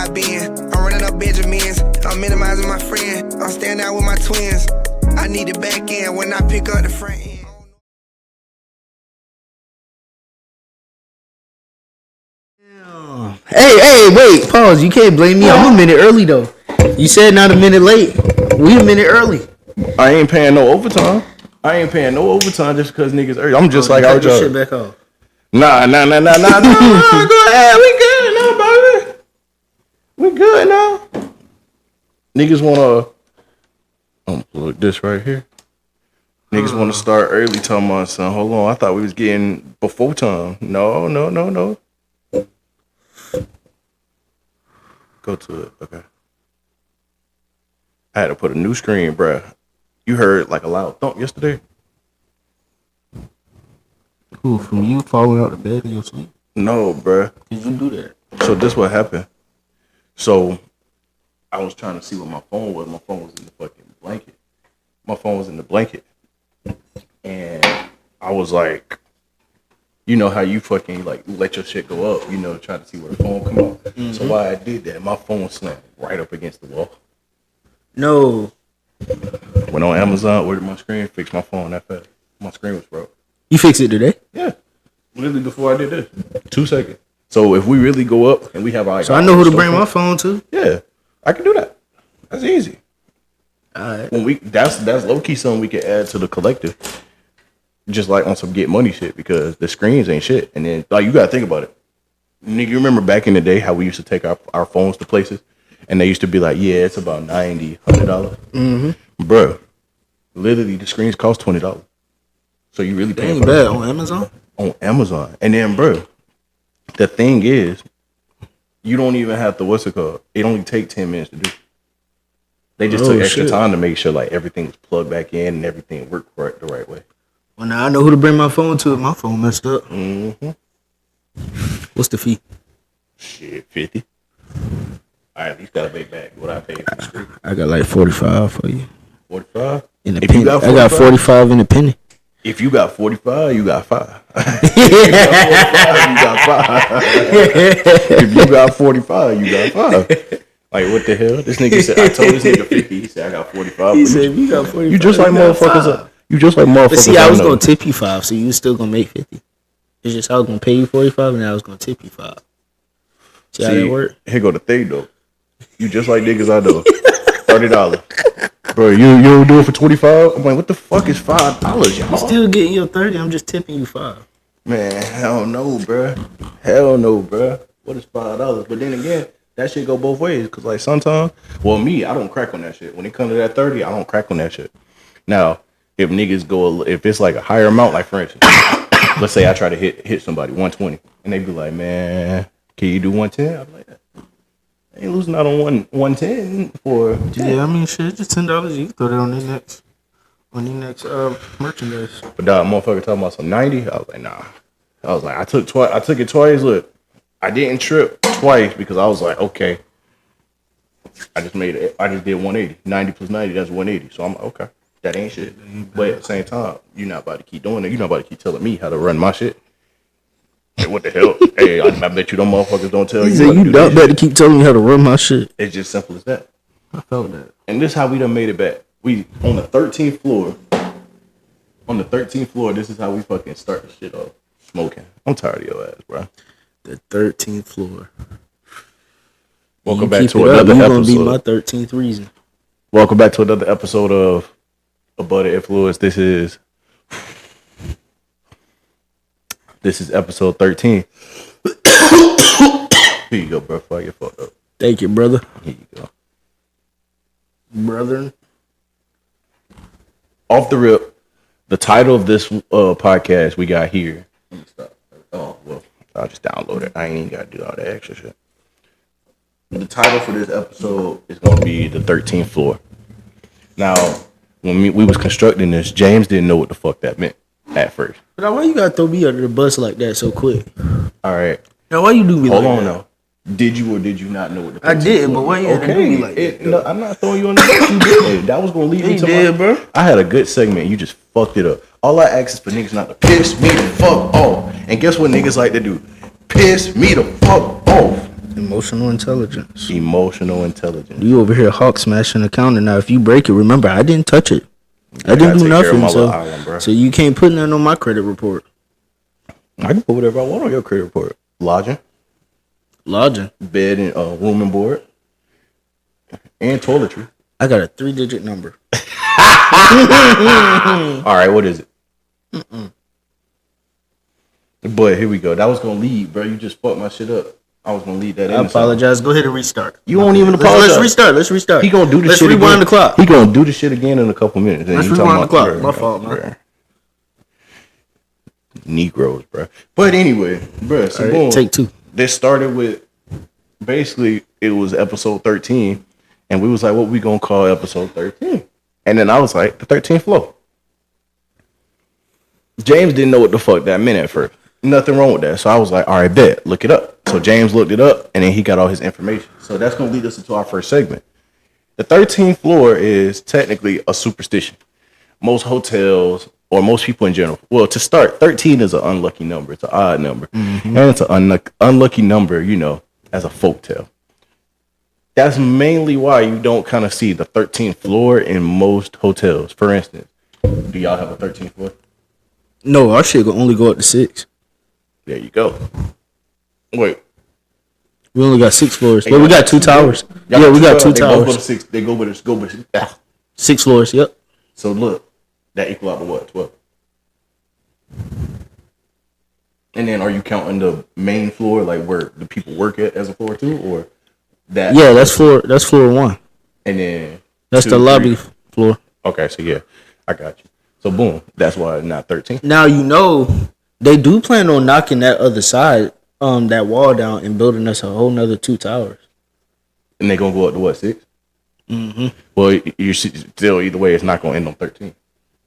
I been. I'm running up Benjamins. I'm minimizing my friend. I'm staying out with my twins. I need the back end when I pick up the front end. Hey, wait, pause. You can't blame me. I'm a minute early though. You said not a minute late. We a minute early. I ain't paying no overtime. Just because niggas early. I'm just like our job. Shit back off. Nah. Go ahead. We good now, baby. We good now. Niggas wanna. Look this right here. Niggas want to start early. Talking about son. Hold on. I thought we was getting before time. No. Go to it. Okay. I had to put a new screen, bruh. You heard like a loud thump yesterday? Who, from you falling out of bed in your sleep? No, bruh. Did you do that? So this what happened. So I was trying to see what my phone was. My phone was in the fucking blanket. My phone was in the blanket. And I was like, you know how you fucking like let your shit go up, you know, try to see where the phone come out. Mm-hmm. So while I did that, my phone slammed right up against the wall. No. Went on Amazon, ordered my screen, fixed my phone that fast. My screen was broke. You fixed it today? Yeah. Literally before I did this. 2 seconds. So if we really go up and we have our... So I know who to bring my phone to? Yeah. I can do that. That's easy. Alright. That's low key something we can add to the collective. Just like on some get money shit, because the screens ain't shit. And then like you gotta think about it. Nigga, you remember back in the day how we used to take our phones to places and they used to be like, yeah, it's about $90, $100. Mm-hmm. Bro, literally the screens cost $20. So you really paying for bad on Amazon? On Amazon. And then bro, the thing is, you don't even have to what's it called? It only take 10 minutes to do. They just took extra time to make sure like everything was plugged back in and everything worked the right way. Well, now I know who to bring my phone to if my phone messed up. Mm-hmm. What's the fee? Shit, 50. I at least gotta pay back what I paid for the screen. I got like 45 for you. 45? In a penny. I got 45 in a penny. If you got 45, you got 5. If you got 45, you got 5. If you got 45, you got 5. Like, what the hell? This nigga said, I told this nigga 50. He said, I got 45. He said, you got 45. You just like motherfuckers up. You just like motherfuckers. But see, I was going to tip you 5, so you was still going to make 50. It's just I was going to pay you 45, and I was going to tip you 5. See how that work? Here go the thing, though. You just like niggas I know. $30. Bro, you do it for 25? I'm like, what the fuck is $5, y'all? You still getting your 30, I'm just tipping you 5. Man, hell no, bro. Hell no, bro. What is $5? But then again, that shit go both ways. Because, like, sometimes, well, me, I don't crack on that shit. When it comes to that 30, I don't crack on that shit. Now, if niggas go, if it's like a higher amount, like for instance, let's say I try to hit somebody 120, and they be like, man, can you do 110? I'm like, I ain't losing out on 110 for. Yeah, I mean, shit, just $10. You can throw that on the next merchandise. But dog, motherfucker talking about some 90. I was like, nah. I was like, I took it twice. Look, I didn't trip twice because I was like, okay, I just did 180. 90 plus 90, that's 180. So I'm like, okay. That ain't shit. But at the same time, you're not about to keep doing it. You're not about to keep telling me how to run my shit. Hey, what the hell? Hey, I bet you them motherfuckers don't tell you. You don't better keep telling me how to run my shit. It's just simple as that. I felt that. And this is how we done made it back. We on the 13th floor. On the 13th floor, this is how we fucking start the shit off. Smoking. I'm tired of your ass, bro. The 13th floor. Welcome back to another episode. Gonna be my 13th reason. Welcome back to another episode of Above the Influence. This is episode 13. Here you go, bro. Before I get fucked up. Thank you, brother. Here you go. Brethren. Off the rip, the title of this podcast we got here. Let me stop. Oh, well, I'll just download it. I ain't even got to do all that extra shit. The title for this episode is going to be The 13th Floor. Now, when we was constructing this, James didn't know what the fuck that meant at first. But why you got to throw me under the bus like that so quick? All right. Now, why you do me like that? Hold on now. Did you or did you not know what the 13th floor? I did, but why you had to do me like that? No, I'm not throwing you under the bus. You did. That was going to lead me to bro. I had a good segment. You just fucked it up. All I ask is for niggas not to piss me the fuck off. And guess what niggas like to do? Piss me the fuck off. Emotional intelligence. Emotional intelligence. You over here hawk smashing the counter. Now, if you break it, remember, I didn't touch it. I I didn't gotta do take care of nothing. my So, little island, bro. so you can't put nothing on my credit report. I can put whatever I want on your credit report. Lodging, Lodging. bed, and room and board, and toiletry. I got a 3-digit number. All right, what is it? But here we go. That was gonna lead, bro. You just fucked my shit up. I was gonna lead that in. I apologize. Go ahead and restart. You won't even apologize. Let's restart. Let's restart. He gonna do this Let's shit rewind again. the clock. He gonna do the shit again in a couple minutes. And Let's you talking rewind the about- clock. My fault, man. bruh. Negroes, bro. But anyway, bro. So All boom. right, take 2. This started with basically it was episode 13, and we was like, what we gonna call episode 13? And then I was like, the 13th floor. James didn't know what the fuck that meant at first. Nothing wrong with that. So I was like, all right, bet, look it up. So James looked it up, and then he got all his information. So that's gonna lead us into our first segment. The 13th floor is technically a superstition. Most hotels or most people in general. Well, to start, 13 is an unlucky number. It's an odd number. And it's an unlucky number, you know, as a folktale. That's mainly why you don't kind of see the 13th floor in most hotels. For instance, do y'all have a 13th floor? No, our shit will only go up to 6. There you go. Wait. We only got 6 floors. Well, we got 2 towers. Yeah, we got 2 They both go to towers. 6. They go with 6 floors. Yep. So look, that equal out to what? 12. And then are you counting the main floor, like where the people work at, as a floor too, or that? Yeah, that's floor 1. And then That's 2, the 3. lobby floor. Okay, so yeah, I got you. So boom, that's why it's not 13. Now you know they do plan on knocking that other side, that wall down and building us a whole nother 2 towers. And they gonna go up to what, 6? Mm-hmm. Well, you should still either way, it's not gonna end on 13.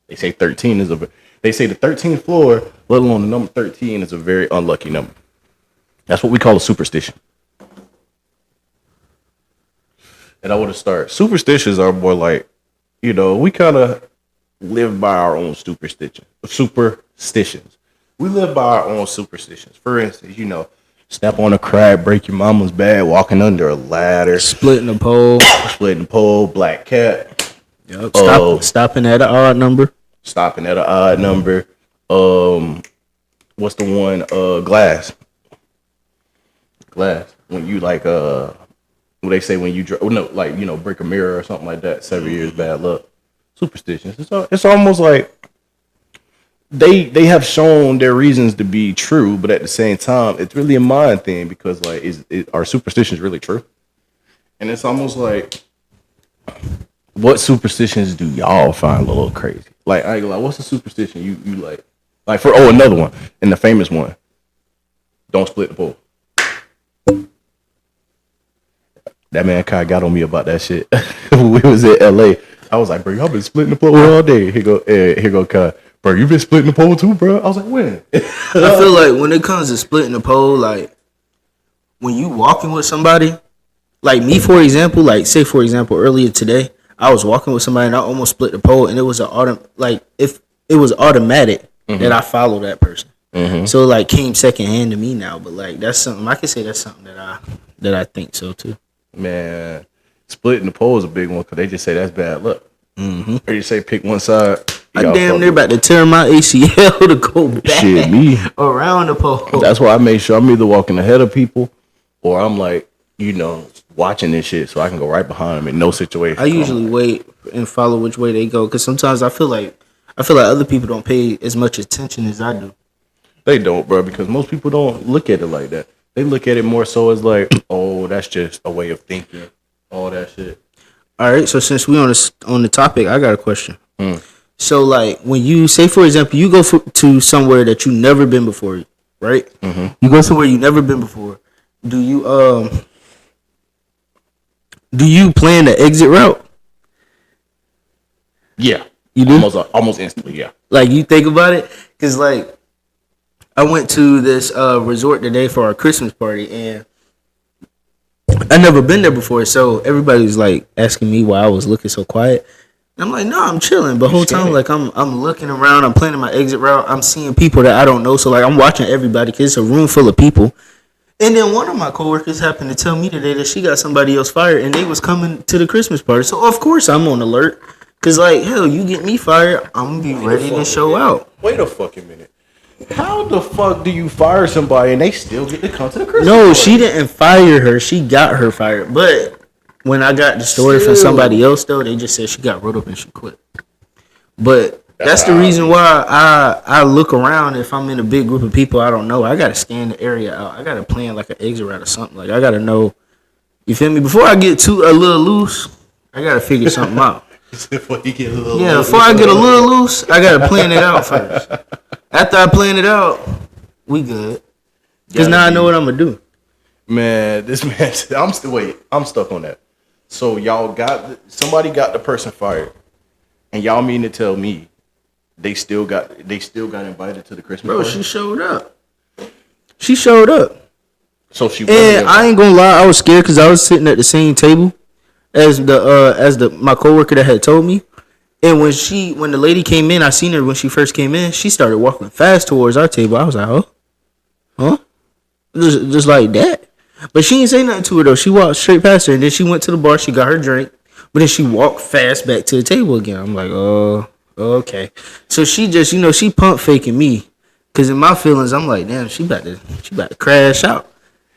They say 13 is they say the 13th floor, let alone the number 13, is a very unlucky number. That's what we call a superstition. And I want to start. Superstitions are more like, you know, we kind of live by our own superstitions. We live by our own superstitions. For instance, you know, step on a crab, break your mama's bed, walking under a ladder, Splitting the pole. splitting pole, black cat, Yep. Oh. Stopping at an odd number. stopping at an odd number. What's the one? Glass. When you like what they say when you like, you know, break a mirror or something like that, 7 years bad luck. Superstitions. It's almost like they have shown their reasons to be true, but at the same time, it's really a mind thing because like, are superstitions really true? And it's almost like, what superstitions do y'all find a little crazy? Like, I ain't gonna lie, what's a superstition you like for another one, and the famous one, don't split the pole. That man Kai got on me about that shit. We was in LA. I was like, bro, y'all been splitting the pole all day. Here go Kai. Bro, you been splitting the pole too, bro? I was like, when? I feel like when it comes to splitting the pole, like when you walking with somebody, like me for example, like say for example earlier today, I was walking with somebody and I almost split the pole, and it was if it was automatic that I follow that person. So it like came second hand to me now, but like that's something I can say that's something that I think so too. Man, splitting the pole is a big one because they just say that's bad luck. Or you say pick one side. I damn near about to tear my ACL to go back Shit, me. around the pole. That's why I make sure I'm either walking ahead of people or I'm like, you know, watching this shit so I can go right behind them in no situation. I usually wait and follow which way they go because sometimes I feel like other people don't pay as much attention as I do. They don't, bro, because most people don't look at it like that. They look at it more so as like, oh, that's just a way of thinking, all that shit. All right, so since we on the topic, I got a question. So like when you say for example you go to somewhere that you never been before, right? You go somewhere you never been before. Do you plan the exit route? Yeah. You do? Almost instantly, yeah. Like you think about it, cause like I went to this resort today for our Christmas party, and I never been there before, so everybody was like asking me why I was looking so quiet. And I'm like, no, I'm chilling. But whole time, like I'm looking around, I'm planning my exit route, I'm seeing people that I don't know, so like I'm watching everybody, cause it's a room full of people, And then one of my coworkers happened to tell me today that she got somebody else fired, and they was coming to the Christmas party. So of course I'm on alert, cause like hell, you get me fired, I'm gonna be ready to show out. Wait a fucking minute. How the fuck do you fire somebody and they still get to come to the Christmas No, party? she didn't fire her. She got her fired. But when I got the story from somebody else, though, they just said she got wrote up and she quit. But that's the reason why I look around. If I'm in a big group of people I don't know, I gotta scan the area out. I gotta plan like an exit route or something. Like I gotta know. You feel me? Before I get a little loose, I gotta figure something out. Before you get a little Before I get a little loose, I gotta plan it out first. After I plan it out, we good. Cause now I know what I'm gonna do. Man, this man, I'm stuck on that. So y'all somebody got the person fired, and y'all mean to tell me they still got invited to the Christmas Bro, party? she showed up. She showed up. So she And I ain't gonna lie, I was scared because I was sitting at the same table as my coworker that had told me. And when the lady came in, I seen her when she first came in. She started walking fast towards our table. I was like, huh? Just like that. But she didn't say nothing to her though. She walked straight past her, and then she went to the bar. She got her drink, but then she walked fast back to the table again. I'm like, oh, okay. So she just, she pump faking me, cause in my feelings, I'm like, damn, she about to crash out.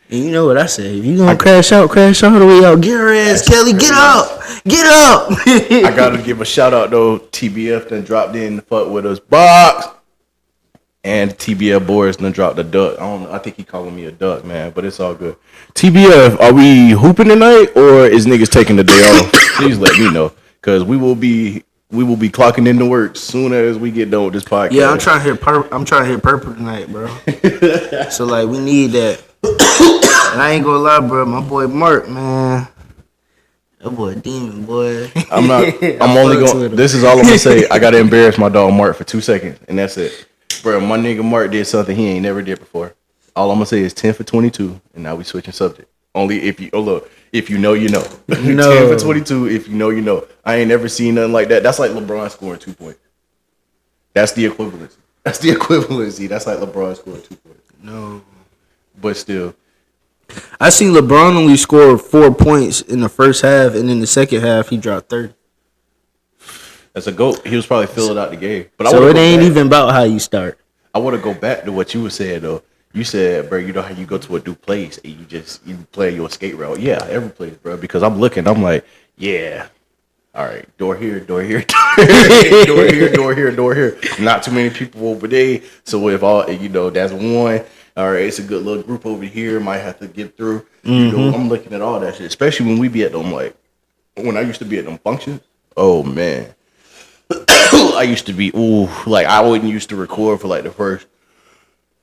And you know what I say? If you gonna crash out all the way out. Get her ass, Kelly. Get up. I gotta give a shout out though. TBF done dropped in the fuck with us box, and TBF Boris done dropped a duck. I think he calling me a duck, man, but it's all good. TBF, are we hooping tonight or is niggas taking the day off? Please let me know, cause we will be clocking into work soon as we get done with this podcast. Yeah, I'm trying to hit purple tonight, bro. So like we need that. And I ain't gonna lie, bro. My boy Mark, man. That boy demon, boy. I'm only going. This is all I'm gonna say. I gotta embarrass my dog Mark for 2 seconds, and that's it, bro. My nigga Mark did something he ain't never did before. All I'm gonna say is 10 for 22, and now we switching subject. Only if you if you know, you know. 10 for 22. If you know, you know. I ain't never seen nothing like that. That's like LeBron scoring 2 points. That's the equivalency. That's like LeBron scoring 2 points. No, but still. I seen LeBron only score 4 points in the first half, and in the second half he dropped 30. That's a GOAT. He was probably filling out the game. But so it ain't even about how you start. I want to go back to what you were saying though. You said, bro, you know how you go to a new place and you play your skate route. Yeah, every place, bro. Because I'm like, yeah. All right, door here, door here, door here. Not too many people over there. So if that's one. All right, it's a good little group over here. Might have to get through. Mm-hmm. I'm looking at all that shit, especially when we be at them. Like when I used to be at them functions. Oh man, I used to be like I wouldn't used to record for like the first.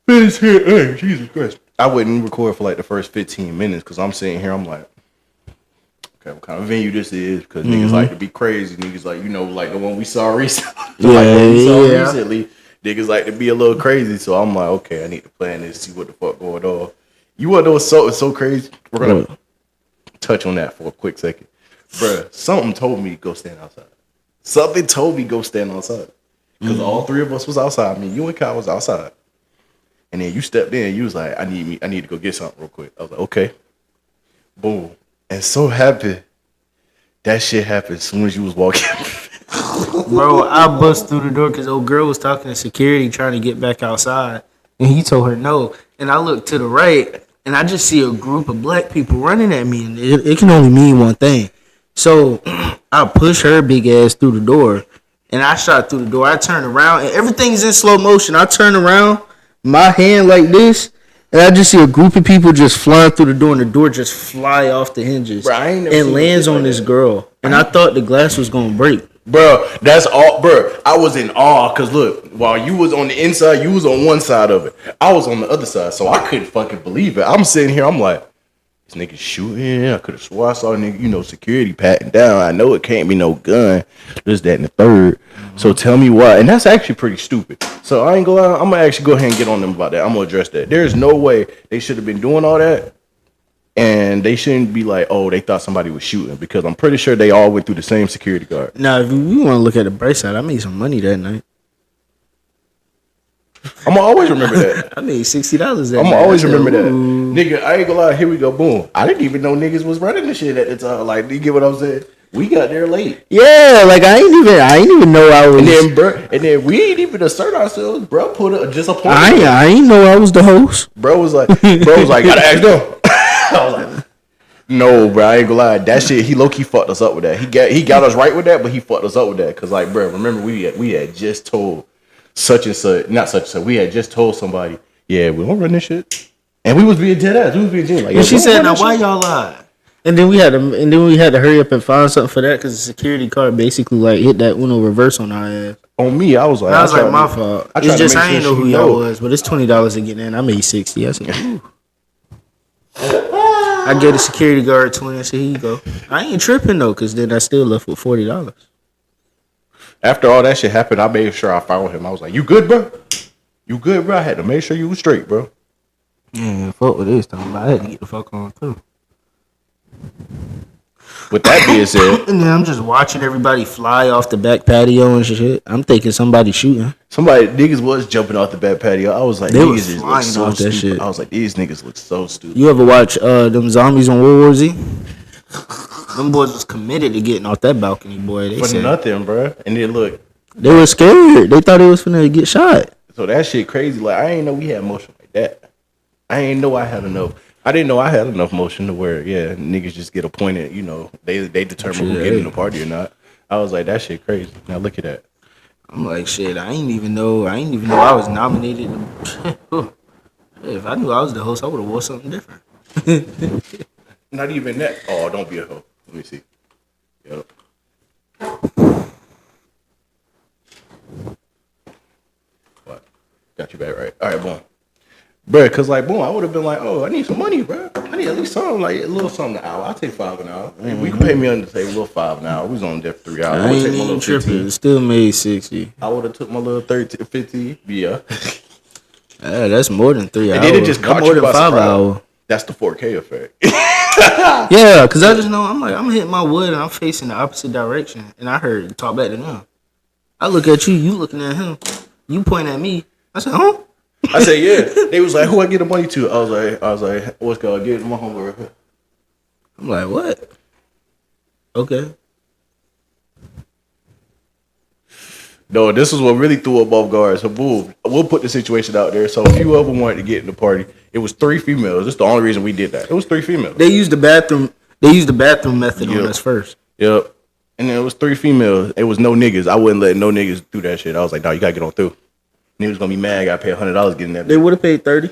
Hey, Jesus Christ! I wouldn't record for like the first 15 minutes because I'm sitting here. I'm like, okay, what kind of venue this is? Because niggas like to be crazy. Niggas like like the one we saw recently. Recently. Niggas like to be a little crazy, so I'm like, okay, I need to plan this, see what the fuck going on. You want to know what's so crazy? We're gonna touch on that for a quick second, bruh. Something told me go stand outside. Because all three of us was outside. I mean, you and Kyle was outside, and then you stepped in. You was like, I need to go get something real quick. I was like, okay, boom, and so happy that shit happened as soon as you was walking. Bro, I bust through the door because old girl was talking to security trying to get back outside. And he told her no. And I look to the right and I just see a group of black people running at me. And it can only mean one thing. So I push her big ass through the door. And I shot through the door. I turned around and everything's in slow motion. I turn around, my hand like this. And I just see a group of people just flying through the door. And the door just fly off the hinges. Bro, and lands on this girl. And I thought the glass was going to break. Bro, that's all, bro. I was in awe because look, while you was on the inside, you was on one side of it. I was on the other side, so I couldn't fucking believe it. I'm sitting here, I'm like, this nigga shooting. I could have swore I saw a nigga, security patting down. I know it can't be no gun. This, that, and the third. Mm-hmm. So tell me why. And that's actually pretty stupid. So I ain't gonna lie, I'm gonna actually go ahead and get on them about that. I'm gonna address that. There's no way they should have been doing all that. And they shouldn't be like, oh, they thought somebody was shooting because I'm pretty sure they all went through the same security guard. Now, if you want to look at the bright side, I made some money that night. I'ma always remember that. I made $60 that I'ma night. always I said, remember that. "Ooh." Nigga, I ain't gonna lie, here we go, boom. I didn't even know niggas was running the shit at the time. Like, you get what I'm saying? We got there late. Yeah, like I ain't even know I was. And then we ain't even assert ourselves. Bro put just a point. I ain't know I was the host. Bro was like, gotta ask them. I was like, no, bro, I ain't gonna lie. That shit, he low key fucked us up with that. He got us right with that, but he fucked us up with that. Cause like, bro, remember we had just told such and such, not such and such. We had just told somebody, yeah, we don't run this shit, and we was being dead ass. We was being genuine. Like, And she "Don't said, run "Now this why shit." y'all lie?" And then we had to hurry up and find something for that because the security card basically like hit that Uno reverse on our ass. On me, I was like, I was like, tried my to- fault. I tried It's to just make I ain't sure know who she y'all know. was, but it's $20 to get in. I made 60. I said, ooh. I gave the security guard 20. I said, here you go. I ain't tripping though, cause then I still left with $40. After all that shit happened, I made sure I found him. I was like, you good, bro? You good, bro? I had to make sure you was straight, bro. Yeah, fuck what this time. I had to get the fuck on too. With that being said, And then I'm just watching everybody fly off the back patio and shit. I'm thinking somebody shooting. niggas was jumping off the back patio. I was like, They niggas was just look flying so off that stupid. shit. I was like, these niggas look so stupid. You ever watch them zombies on World War Z? Them boys was committed to getting off that balcony, boy. They For said nothing, bro. And then look, they were scared. They thought they was finna get shot. so that shit crazy. Like, I ain't know we had motion like that. I ain't know I had enough. I didn't know I had enough motion to where, yeah, niggas just get appointed. You know, they determine who get in the party or not. I was like, that shit crazy. Now look at that. I'm like, shit. I ain't even know I was nominated. If I knew I was the host, I would have wore something different. Not even that. Oh, don't be a hoe. Let me see. Yep. What? Got you back right. All right, boom. Bruh, cause like boom, I would have been like, oh, I need some money, bro. I need at least something, like a little something an hour. I'll take $5 an hour. We can pay me under the table, a little $5 an hour. We was on there for 3 hours. I I would ain't take my even little tripping. 15. Still made 60. I would have took my little 30, 50. Yeah. That's more than 3 hours. And then it just caught more you than by 5 surprise. hours. That's the 4K effect. Yeah, cause I just know I'm hitting my wood and I'm facing the opposite direction, and I heard talk back to them. I look at you, you looking at him, you point at me. I said, huh? I said, yeah. They was like, who I get the money to? I was like, what's called? Get my homework. I'm like, what? Okay. No, this is what really threw up off guard. So, boom, we'll put the situation out there. So, a few of them wanted to get in the party. It was 3 females. That's the only reason we did that. It was 3 females. They used the bathroom. They used the bathroom method Yep. on us first. Yep. And then it was 3 females. It was no niggas. I wouldn't let no niggas do that shit. I was like, no, you gotta get on through. Niggas gonna be mad. I gotta pay $100 getting that. They would have paid 30.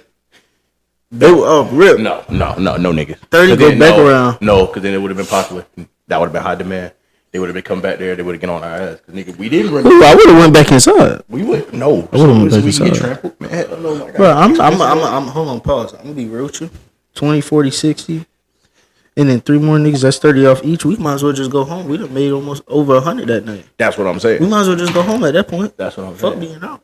They were rip. No niggas. 30 'Cause go then, back no, around. No, because then it would have been popular. That would have been high demand. They would have been come back there. They would have get on our ass. Cause nigga, we didn't run. Ooh, I would have went back inside. We would no. I would've went So back we can get inside. trampled. Man, hell no, my God. Bro, I'm hold on, pause. I'm gonna be real with you. 20, 40, 60. And then 3 more niggas, that's 30 off each. We might as well just go home. We done made almost over 100 that night. That's what I'm We saying. might as well just go home at that point. That's what I'm Fuck saying. being out.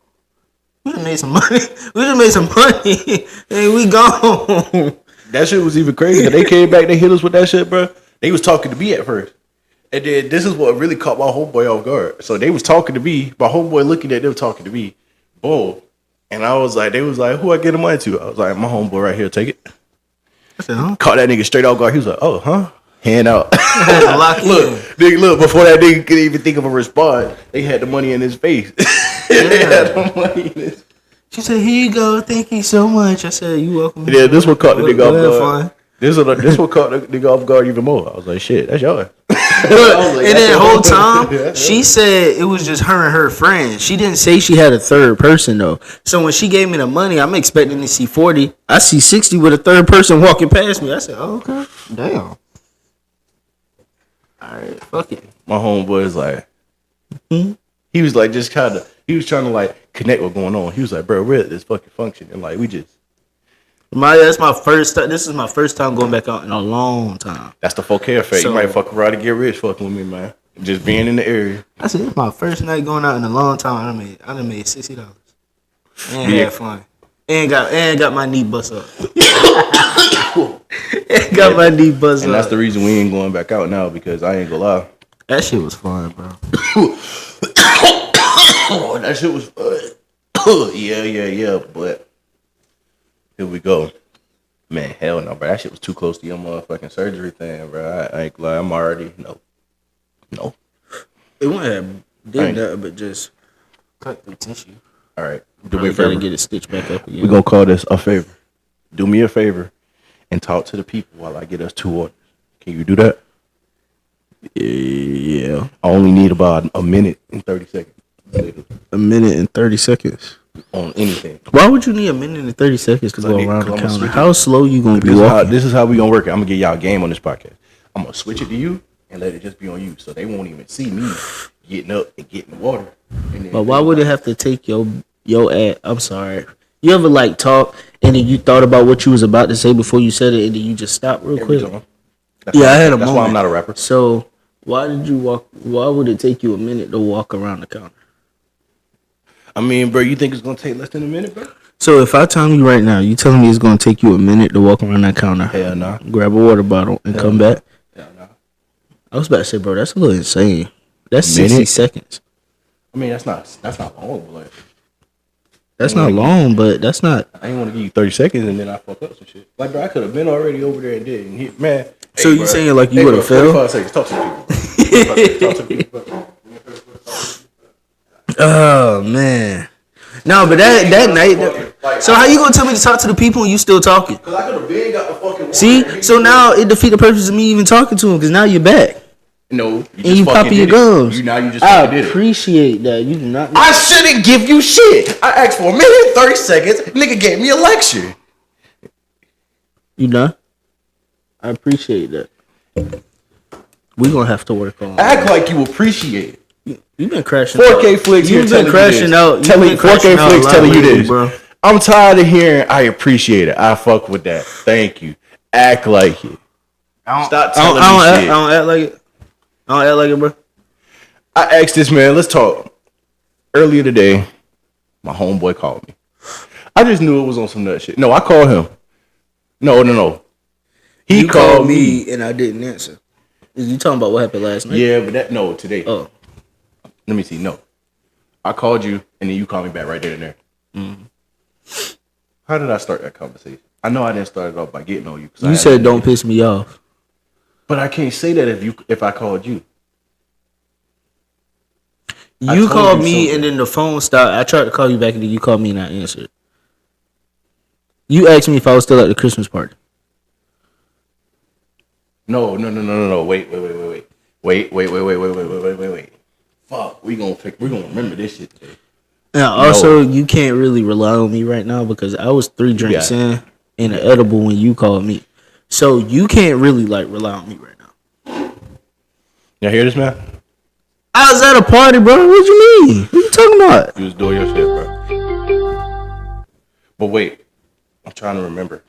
We done made some money. We done made some money. And we gone. That shit was even crazy. They came back, they hit us with that shit, bro. They was talking to me at first. And then this is what really caught my homeboy off guard. So they was talking to me, my homeboy looking at them talking to me. Boom. And I was like, they was like, who I get the money to? I was like, my homeboy right here, take it. I said, huh? Caught that nigga straight off guard. He was like, oh, huh? Hand out. Lock in. Look, before that nigga could even think of a response, they had the money in his face. They had the money in his face. She said, here you go. Thank you so much. I said, you welcome. Yeah, this one caught the nigga off Well, guard. fine. This one caught the nigga off guard even more. I was like, shit, that's yours. And then the whole time, she said it was just her and her friend. She didn't say she had a third person though. So when she gave me the money, I'm expecting to see 40. I see 60 with a third person walking past me. I said, oh, okay, damn. All right, fuck it. My homeboy is like, he was like, just kind of, he was trying to like connect what's going on. He was like, bro, we're at this fucking function, and like we just, That's my first. This is my first time going back out in a long time. that's the 4K effect. So- You might fuck around and get rich fucking with me, man. Just being in the area. I said it's my first night going out in a long time. I done made $60 and Yeah. had fun. And got my knee bust up. and got my knee bust And up. that's the reason we ain't going back out now, because I ain't gonna lie. That shit was fun, bro. Oh, that shit was fun. yeah. But here we go. Man, hell no, bro. That shit was too close to your motherfucking surgery thing, bro. I ain't like I'm already no. It wouldn't have did that, but just cut the tissue. All right, do me We a gotta favor. get it stitched back up again. We're gonna call this a favor. Do me a favor and talk to the people while I get us 2 orders. Can you do that? Yeah, I only need about a minute and 30 seconds a minute and 30 seconds. on anything. Why would you need a minute and 30 seconds to go around the I'ma counter? switch it. How slow you gonna be This walking? is how we gonna work it. I'm gonna give y'all a game on this podcast. I'm gonna switch it to you and let it just be on you, so they won't even see me getting up and getting water. And then But why would it have to take your ad? I'm sorry. You ever like talk and then you thought about what you was about to say before you said it and then you just stopped real every quick? time? That's Yeah, why, I had a That's moment. why I'm not a rapper. So why did you walk? Why would it take you a minute to walk around the counter? I mean, bro, you think it's gonna take less than a minute, bro? So if I tell you right now, you telling me it's gonna take you a minute to walk around that counter? Hell no. Grab a water bottle and come back. Hell no. I was about to say, bro, that's a little insane. That's 60 Minute? seconds. I mean, that's not long, but like, That's not long, but that's not. I ain't want to give you 30 seconds and then I fuck up some shit. Like, bro, I could have been already over there and did. And hit, man. So hey, you bro. saying like you Hey, would bro, have failed? 45 seconds. Talk to the people. Talk to the people. Oh man. No, but that night. So how you gonna tell me to talk to the people and you still talking? Cause I could have been got the fucking water. See, so now it defeat the purpose of me even talking to him because now you're back No, and you popping your gums. You just I fucking did it. appreciate that. You do not. I shouldn't give you shit. I asked for a minute, 30 seconds. Nigga gave me a lecture. You done? I appreciate that. We gonna have to work on. Act like you appreciate it. You've been crashing. 4K out. Flicks here You've telling been crashing you this. out. You've Telling been 4K crashing out a Flicks lot telling you lately, this. bro. I'm tired of hearing I appreciate it. I fuck with that. Thank you. Act like it. Stop telling me shit. I don't act like it. I don't act like it, bro. I asked this man, let's talk. Earlier today, my homeboy called me. I just knew it was on some nut shit. No, I called him. No. He You called me. and I didn't answer. You talking about what happened last night? Yeah, but no, today. Oh, Let me see. No. I called you and then you called me back right there and there. Mm-hmm. How did I start that conversation? I know I didn't start it off by getting on you. you said don't piss me off. But I can't say that if I called you. I You told called you me something. and then the phone stopped. I tried to call you back and then you called me and I answered. You asked me if I was still at the Christmas party. No. Wait. Fuck, we gonna remember this shit today. And also, you can't really rely on me right now because I was 3 drinks Yeah. in and an edible when you called me. So you can't really like rely on me right now. Y'all hear this, man? I was at a party, bro. What you mean? What you talking about? You was doing your shit, bro. But wait, I'm trying to remember.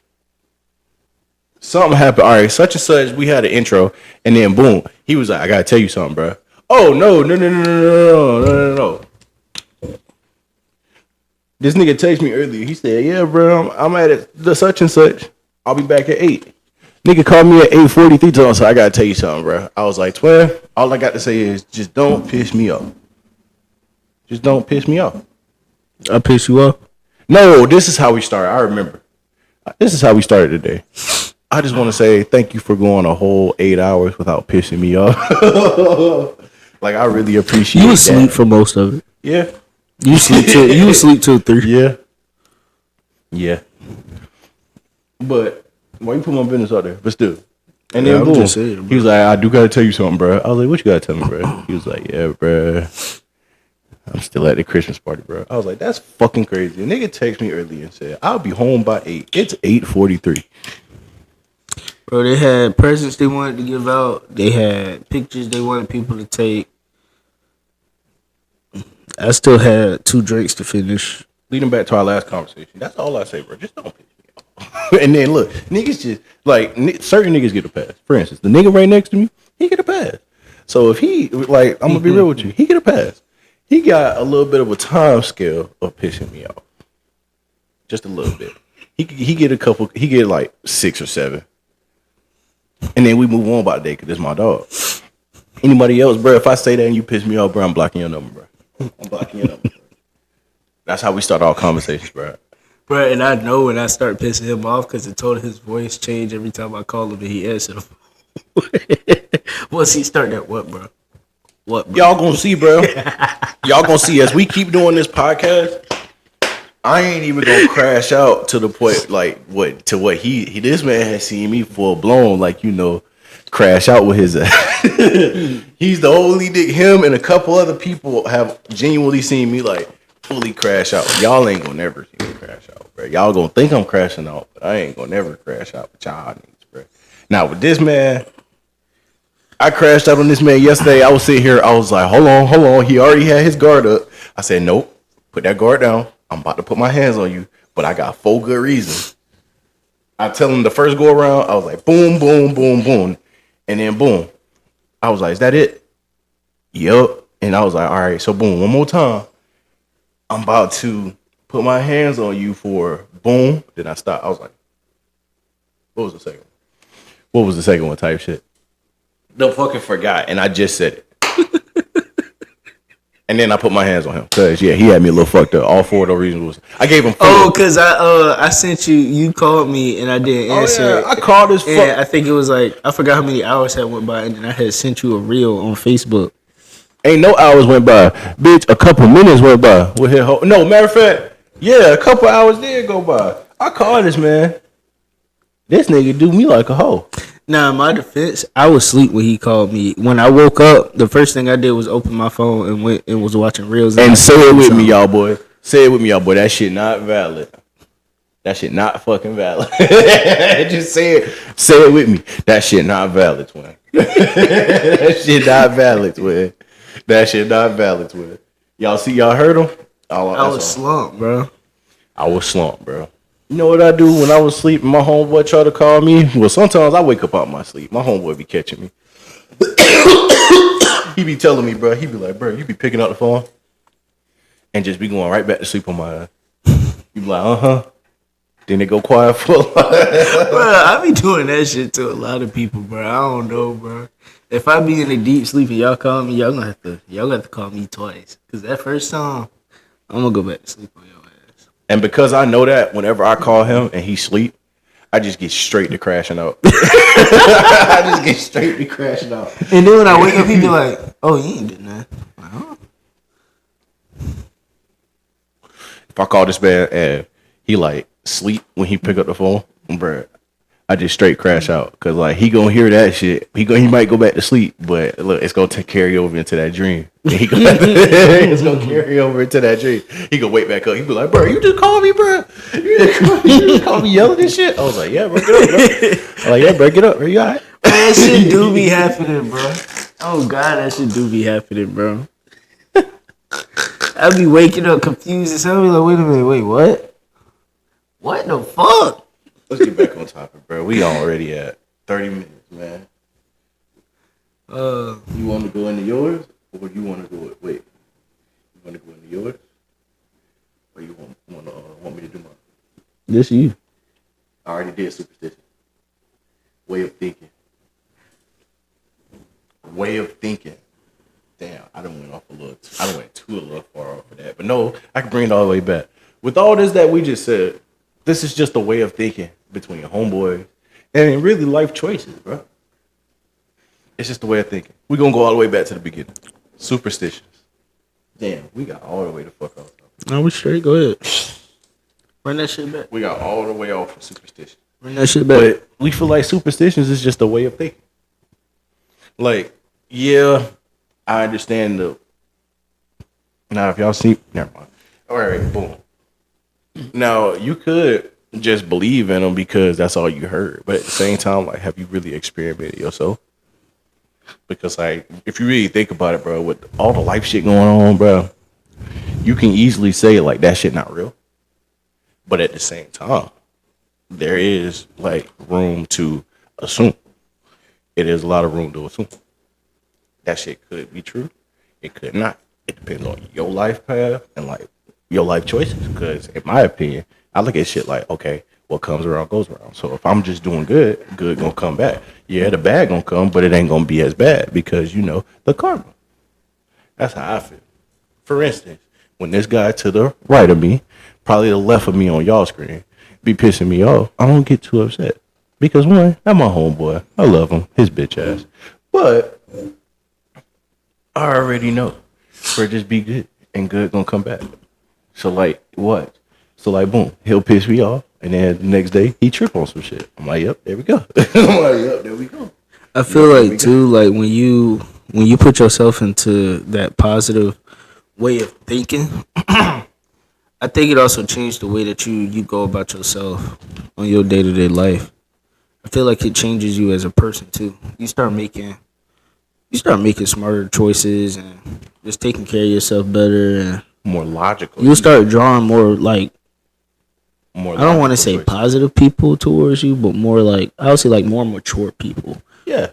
Something happened. All right, such and such. We had an intro, and then boom, he was like, "I gotta tell you something, bro." Oh no. This nigga texted me earlier. He said, "Yeah, bro, I'm at the such and such. I'll be back at 8." Nigga called me at 8:43 times, so I gotta tell you something, bro. I was like, 12. All I got to say is, just don't piss me off. Just don't piss me off. I pissed you off. No, this is how we started. I remember. This is how we started today. I just want to say thank you for going a whole 8 hours without pissing me off. Like, I really appreciate You that. was asleep for most of it. Yeah. You was asleep till 3. Yeah. But why you put my business out there? But still. And Yeah, then I'm boom. just saying, bro. He was like, I do gotta tell you something, bro. I was like, what you gotta tell me, bro? He was like, yeah, bro. I'm still at the Christmas party, bro. I was like, that's fucking crazy. A nigga texted me earlier and said, I'll be home by 8. It's 8:43. Bro, they had presents they wanted to give out. They had pictures they wanted people to take. I still had 2 drinks to finish. Leading back to our last conversation. That's all I say, bro. Just don't piss me off. And then look, niggas just like certain niggas get a pass. For instance, the nigga right next to me, he get a pass. So if he like, I'm gonna be real with you, he get a pass. He got a little bit of a time scale of pissing me off, just a little bit. He get a couple. He get like 6 or 7, and then we move on by the day because it's my dog. Anybody else, bro? If I say that and you piss me off, bro, I'm blocking your number, bro. I'm blocking your number. That's how we start our conversations, bro. Bro, and I know when I start pissing him off because the tone of his voice change every time I call him and he answers him. Once he start that, what, bro? What, bro? Y'all gonna see, bro. Y'all gonna see as we keep doing this podcast. I ain't even gonna crash out to the point like what he this man has seen me full blown, like, you know, crash out with his he's the only nigga, him and a couple other people have genuinely seen me like fully crash out. Y'all ain't gonna never see me crash out, bro. Y'all gonna think I'm crashing out, but I ain't gonna never crash out with y'all niggas, bro. Now with this man, I crashed out on this man yesterday. I was sitting here, I was like, hold on. He already had his guard up. I said, nope, put that guard down. I'm about to put my hands on you, but I got 4 good reasons. I tell him the first go around, I was like, boom, boom, boom, boom. And then boom. I was like, is that it? Yup. And I was like, all right, so boom, one more time. I'm about to put my hands on you for boom. Then I stopped. I was like, what was the second one? What was the second one type shit? The fucking forgot. And I just said it. And then I put my hands on him. Cause yeah, he had me a little fucked up. All 4 of those reasons was I gave him 4. Oh, cause I sent you called me and I didn't answer. Yeah. I called this fuck. I think it was like I forgot how many hours had went by and then I had sent you a reel on Facebook. Ain't no hours went by. Bitch, a couple minutes went by with his whole no, matter of fact, yeah, a couple hours did go by. I called this man. This nigga do me like a hoe. Now, in my defense, I was asleep when he called me. When I woke up, the first thing I did was open my phone and went and was watching reels. And say it with me, y'all boy. Say it with me, y'all boy. That shit not valid. That shit not fucking valid. Just say it. Say it with me. That shit not valid, twin. That shit not valid, twin. That shit not valid, twin. Y'all see, y'all heard him? I was slumped, bro. I was slumped, bro. You know what I do when I was sleeping? My homeboy try to call me. Well, sometimes I wake up out my sleep. My homeboy be catching me. He be telling me, bro. He be like, bro, you be picking up the phone and just be going right back to sleep on my ass. You be like, Then they go quiet for a while. Bro, I be doing that shit to a lot of people, bro. I don't know, bro. If I be in a deep sleep and y'all call me, y'all gonna have to call me twice. Cause that first time, I'm gonna go back to sleep on your ass. And because I know that whenever I call him and he sleep, I just get straight to crashing out. I just get straight to crashing out. And then when I wake up, he be like, "Oh, you ain't doing nothing." Like, huh? If I call this man and he like sleep when he pick up the phone, bruh, I just straight crash out. Cause like he gonna hear that shit. He might go back to sleep, but look, it's gonna carry over into that dream. It's gonna carry over into that dream. He gonna wake back up. He be like, bro, you just called me, bro. You just called me yelling and shit. I was like, yeah, bro, get up, bro. I'm like, yeah, bro, get up. Are you alright? That shit do be happening, bro. Oh God, that shit do be happening, bro. I be waking up confused and I be like, wait a minute, wait, what? What the fuck? Let's get back on topic, bro. We already at 30 minutes, man. You want to go into yours, or you want to do it? Wait, you want to go into yours, or you want me to do mine? This you. I already did superstition. Way of thinking. Damn, I done went too a little far off of that, but no, I can bring it all the way back. With all this that we just said, this is just a way of thinking between homeboys and really life choices, bro. It's just a way of thinking. We're going to go all the way back to the beginning. Superstitions. Damn, we got all the way to fuck off. No, we straight. Go ahead. Run that shit back. We got all the way off of superstition. Run that shit back. But we feel like superstitions is just a way of thinking. Like, yeah, I understand the... Now, if y'all see... Never mind. All right, boom. Now, you could just believe in them because that's all you heard. But at the same time, like, have you really experimented yourself? Because, like, if you really think about it, bro, with all the life shit going on, bro, you can easily say, like, that shit not real. But at the same time, there is, like, room to assume. It is a lot of room to assume. That shit could be true. It could not. It depends on your life path and, like, your life choices. Because in my opinion, I look at shit like, okay, what comes around goes around. So if I'm just doing good gonna come back. Yeah, the bad gonna come, but it ain't gonna be as bad because, you know, the karma. That's how I feel. For instance, when this guy to the right of me, probably the left of me on y'all screen, be pissing me off, I don't get too upset. Because one, that's my homeboy. I love him, his bitch ass. But I already know for just be good and good gonna come back. So like what? So like boom, he'll piss me off, and then the next day he trip on some shit. I'm like, yep, there we go. I'm like, yep, there we go. I feel like too, like when you put yourself into that positive way of thinking, I think it also changed the way that you go about yourself on your day-to-day life. I feel like it changes you as a person too. You start making smarter choices and just taking care of yourself better, and More logical. you start drawing more like, More I don't want to say logical choices. positive people towards you, but more like, I would say like more mature people Yeah.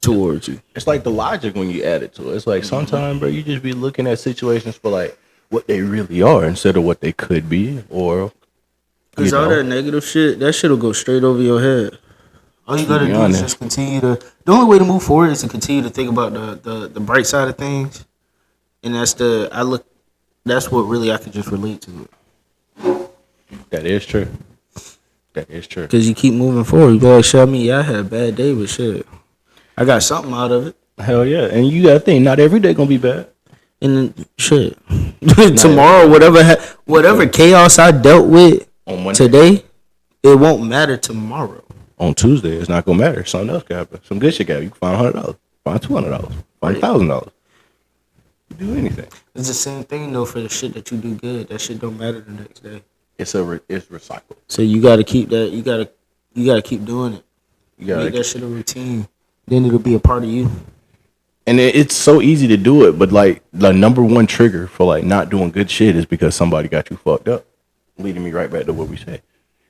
towards you. It's like the logic when you add it to it. It's like sometimes, bro, you just be looking at situations for like what they really are instead of what they could be, or Because all that negative shit, that shit will go straight over your head. All you gotta be do honest. is just continue to. The only way to move forward is to continue to think about the bright side of things, and that's what really I can just relate to it. That is true. That is true. Because you keep moving forward. You be like, shit, I mean, yeah, I had a bad day, but shit, I got something out of it. Hell yeah. And you gotta think, not every day gonna be bad. And then shit, tomorrow, whatever chaos I dealt with On Monday. today, it won't matter tomorrow. On Tuesday, it's not gonna matter. Something else can happen. Some good shit can happen. You can find $100, find $200, find $1,000. You do anything. It's the same thing though for the shit that you do good. That shit don't matter the next day. It's recycled. So you gotta keep that. You gotta keep doing it. You gotta Make that shit a routine. Then it'll be a part of you. And it's so easy to do it, but like the number one trigger for like not doing good shit is because somebody got you fucked up, leading me right back to what we said.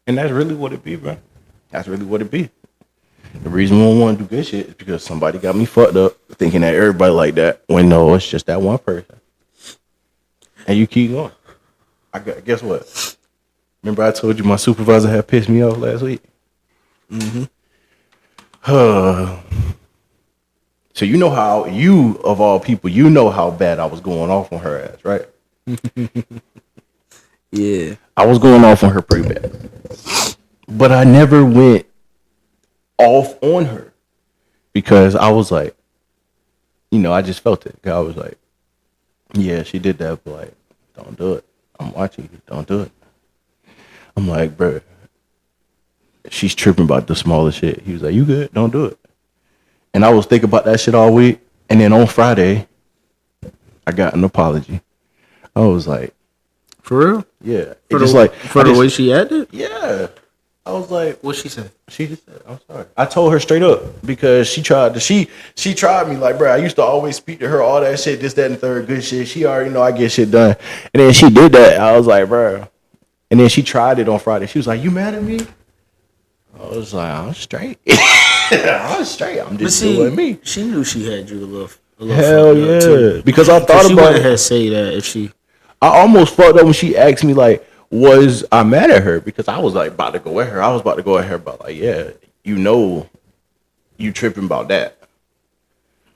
And that's really what it be, bro. That's really what it be. The reason we don't want to do good shit is because somebody got me fucked up, thinking that everybody like that. When no, it's just that one person. And you keep going. Guess what? Remember I told you my supervisor had pissed me off last week? Mm-hmm. So you know how, you of all people, you know how bad I was going off on her ass, right? Yeah. I was going off on her pretty bad. But I never went off on her because I was like, I just felt it. I was like, yeah, she did that, but like, don't do it. I'm watching you. Don't do it. I'm like, bro, she's tripping about the smallest shit. He was like, you good? Don't do it. And I was thinking about that shit all week. And then on Friday, I got an apology. I was like, For real? yeah. For It's just the, like for I the just- way she acted? Yeah. I was like, What'd she say? she just said, I'm sorry. I told her straight up because she tried me like, bro, I used to always speak to her, all that shit, this, that, and the third, good shit. She already know I get shit done. And then she did that. I was like, bro. And then she tried it on Friday. She was like, you mad at me? I was like, I'm straight. I'm straight. I'm just doing me. She knew she had you a little Hell fucked up, yeah. too. Because I thought She about wouldn't it. have say that if she. I almost fucked up when she asked me, like, was I mad at her? Because I was, like, about to go at her. I was about to go at her about, like, yeah, you tripping about that.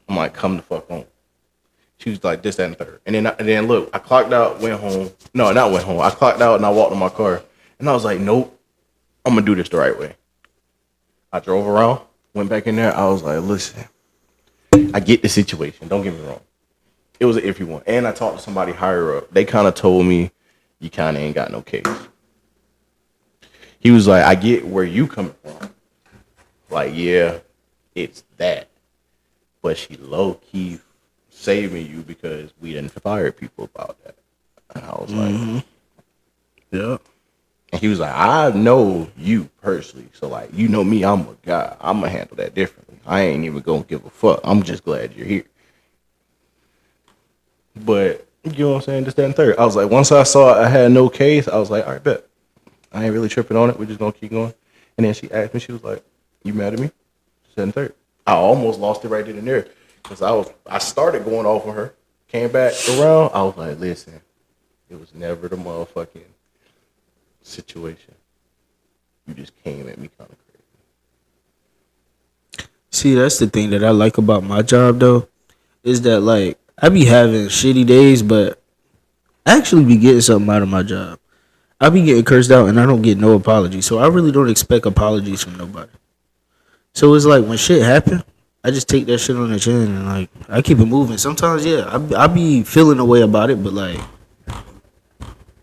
I'm like, come the fuck on. She was like, this, that, and the third. And then look, I clocked out, went home. No, not went home. I clocked out and I walked in my car. And I was like, nope, I'm going to do this the right way. I drove around, went back in there. I was like, listen, I get the situation. Don't get me wrong. It was an iffy one. And I talked to somebody higher up. They kind of told me, you kind of ain't got no case. He was like, I get where you coming from. Like, yeah, it's that. But she low-key saving you because we didn't fire people about that. And I was like, Yeah. and he was like, I know you personally. So, like, you know me, I'm a guy. I'm going to handle that differently. I ain't even going to give a fuck. I'm just glad you're here. But, you know what I'm saying? This, that, and third. I was like, once I saw I had no case, I was like, all right, bet. I ain't really tripping on it. We're just going to keep going. And then she asked me, she was like, you mad at me? This, that, and third. I almost lost it right then and there. Because I started going off on her. Came back around. I was like, listen, it was never the motherfucking situation. You just came at me kind of crazy. See, that's the thing that I like about my job though, is that like I be having shitty days, but I actually be getting something out of my job. I be getting cursed out and I don't get no apology. So I really don't expect apologies from nobody. So it's like when shit happen, I just take that shit on the chin and like I keep it moving. Sometimes, yeah, I be feeling a way about it, but like,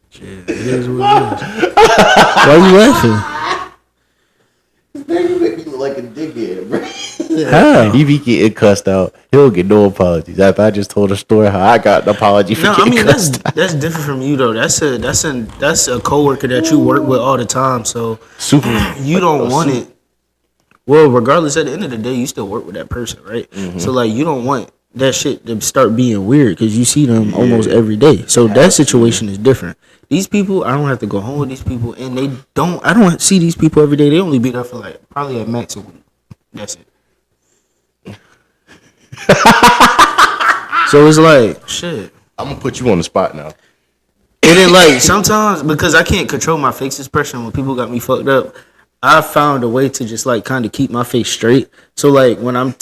shit, it is what it is. Why you laughing? You make me look like a dickhead, bro. How? He be getting cussed out. He'll get no apologies. After I just told a story how I got an apology for No, I getting mean cussed out. that's different from you though. That's a coworker that you work with all the time. So Super. you don't want it. Well, regardless, at the end of the day, you still work with that person, right? Mm-hmm. So like, you don't want that shit to start being weird because you see them almost every day. So that situation is different. These people, I don't have to go home with these people, and I don't see these people every day. They only be there for like probably at max a week. That's it. So it's like shit. I'm gonna put you on the spot now. And then like sometimes because I can't control my face expression when people got me fucked up, I found a way to just like kind of keep my face straight. So like when I'm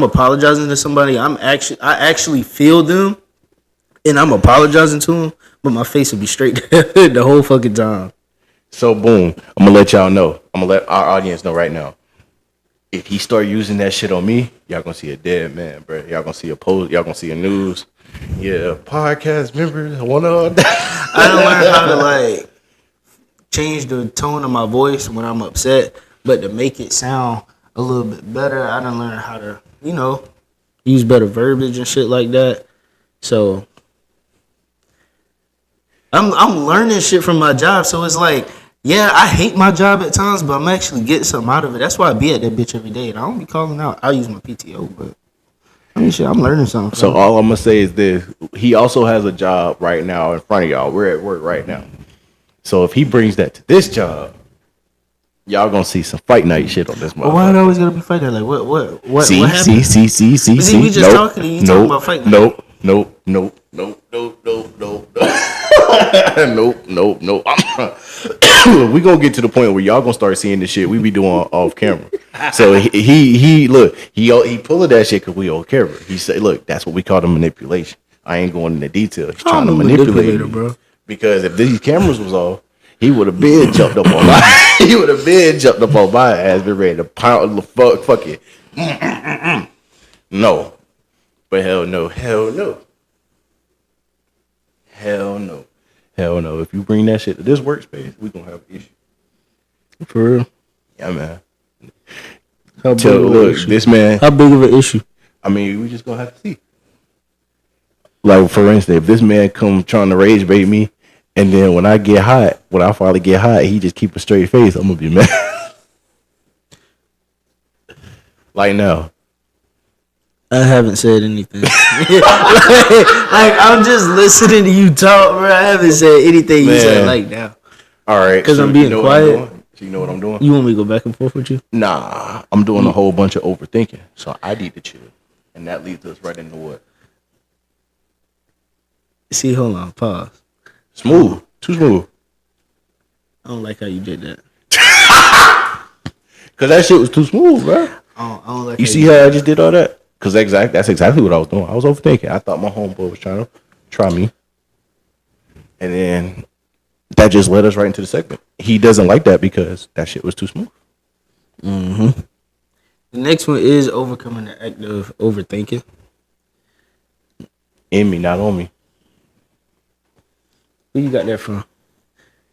apologizing to somebody, I actually feel them, and I'm apologizing to them, but my face will be straight the whole fucking time. So boom, I'm gonna let y'all know. I'm gonna let our audience know right now. If he start using that shit on me, y'all gonna see a dead man, bro. Y'all gonna see a post. Y'all gonna see a news. Yeah, podcast members. One of I don't learn how to like change the tone of my voice when I'm upset, but to make it sound a little bit better, I done learn how to, use better verbiage and shit like that. So I'm learning shit from my job. So it's like, yeah, I hate my job at times, but I'm actually getting something out of it. That's why I be at that bitch every day, and I don't be calling out. I use my PTO, but I mean, shit, I'm learning something. So all I'm gonna say is this: he also has a job right now in front of y'all. We're at work right now. So if he brings that to this job, y'all gonna see some fight night shit on this motherfucker. But why it always gotta be fight night? Like what See, happened? see. We just talking and you talking about fight night. Nope. We gonna get to the point where y'all gonna start seeing this shit we be doing off camera. So he pulling that shit because we on camera. He say, look, that's what we call the manipulation. I ain't going into detail. He's trying to manipulate me, bro. Because if these cameras was off, he would have been jumped up on my. He would have been jumped up on my ass, been ready to pound the fuck it. No, but hell no. If you bring that shit to this workspace, we gonna have an issue. For real? Yeah, man. How big of an Look, issue? this man. How big of an issue? I mean, we just gonna have to see. Like for instance, if this man come trying to rage bait me, and then when I finally get hot, he just keep a straight face, I'm gonna be mad. Like now. I haven't said anything. like I'm just listening to you talk, bro. I haven't said anything you said like now. All right, because I'm being quiet. So you know what I'm doing? You want me to go back and forth with you? Nah, I'm doing a whole bunch of overthinking, so I need to chill, and that leads us right into what? See, hold on, pause. Smooth, too smooth. I don't like how you did that. Cause that shit was too smooth, bro. I don't like. You see how I just did all that? Cause that's exactly what I was doing. I was overthinking. I thought my homeboy was trying to try me, and then that just led us right into the segment. He doesn't like that because that shit was too smooth. Mm-hmm. The next one is overcoming the act of overthinking. In me, not on me. Where you got that from?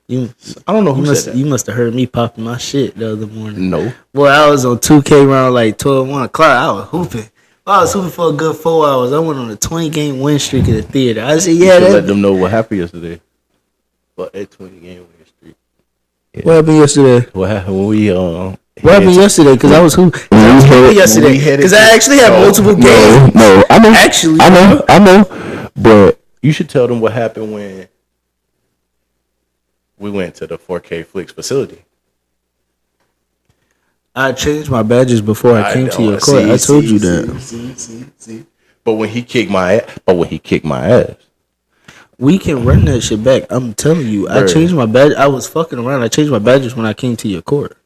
I don't know who said that. You must have heard me popping my shit the other morning. No. Boy, I was on 2K around like 12, 1 o'clock. I was hooping. I was hooping for a good 4 hours. I went on a 20-game win streak at the theater. I said, yeah, let them know what happened yesterday. But that 20-game win streak. Yeah. What happened yesterday? What happened when we What happened yesterday? Because I was hooping yesterday. Because I actually had multiple games. No, I know. Actually, I know. But you should tell them what happened when we went to the 4K Flicks facility. I changed my badges before I came to your court. I told you that. See. But when he kicked my ass. We can run that shit back. I'm telling you. I changed my badge. I was fucking around. I changed my badges when I came to your court.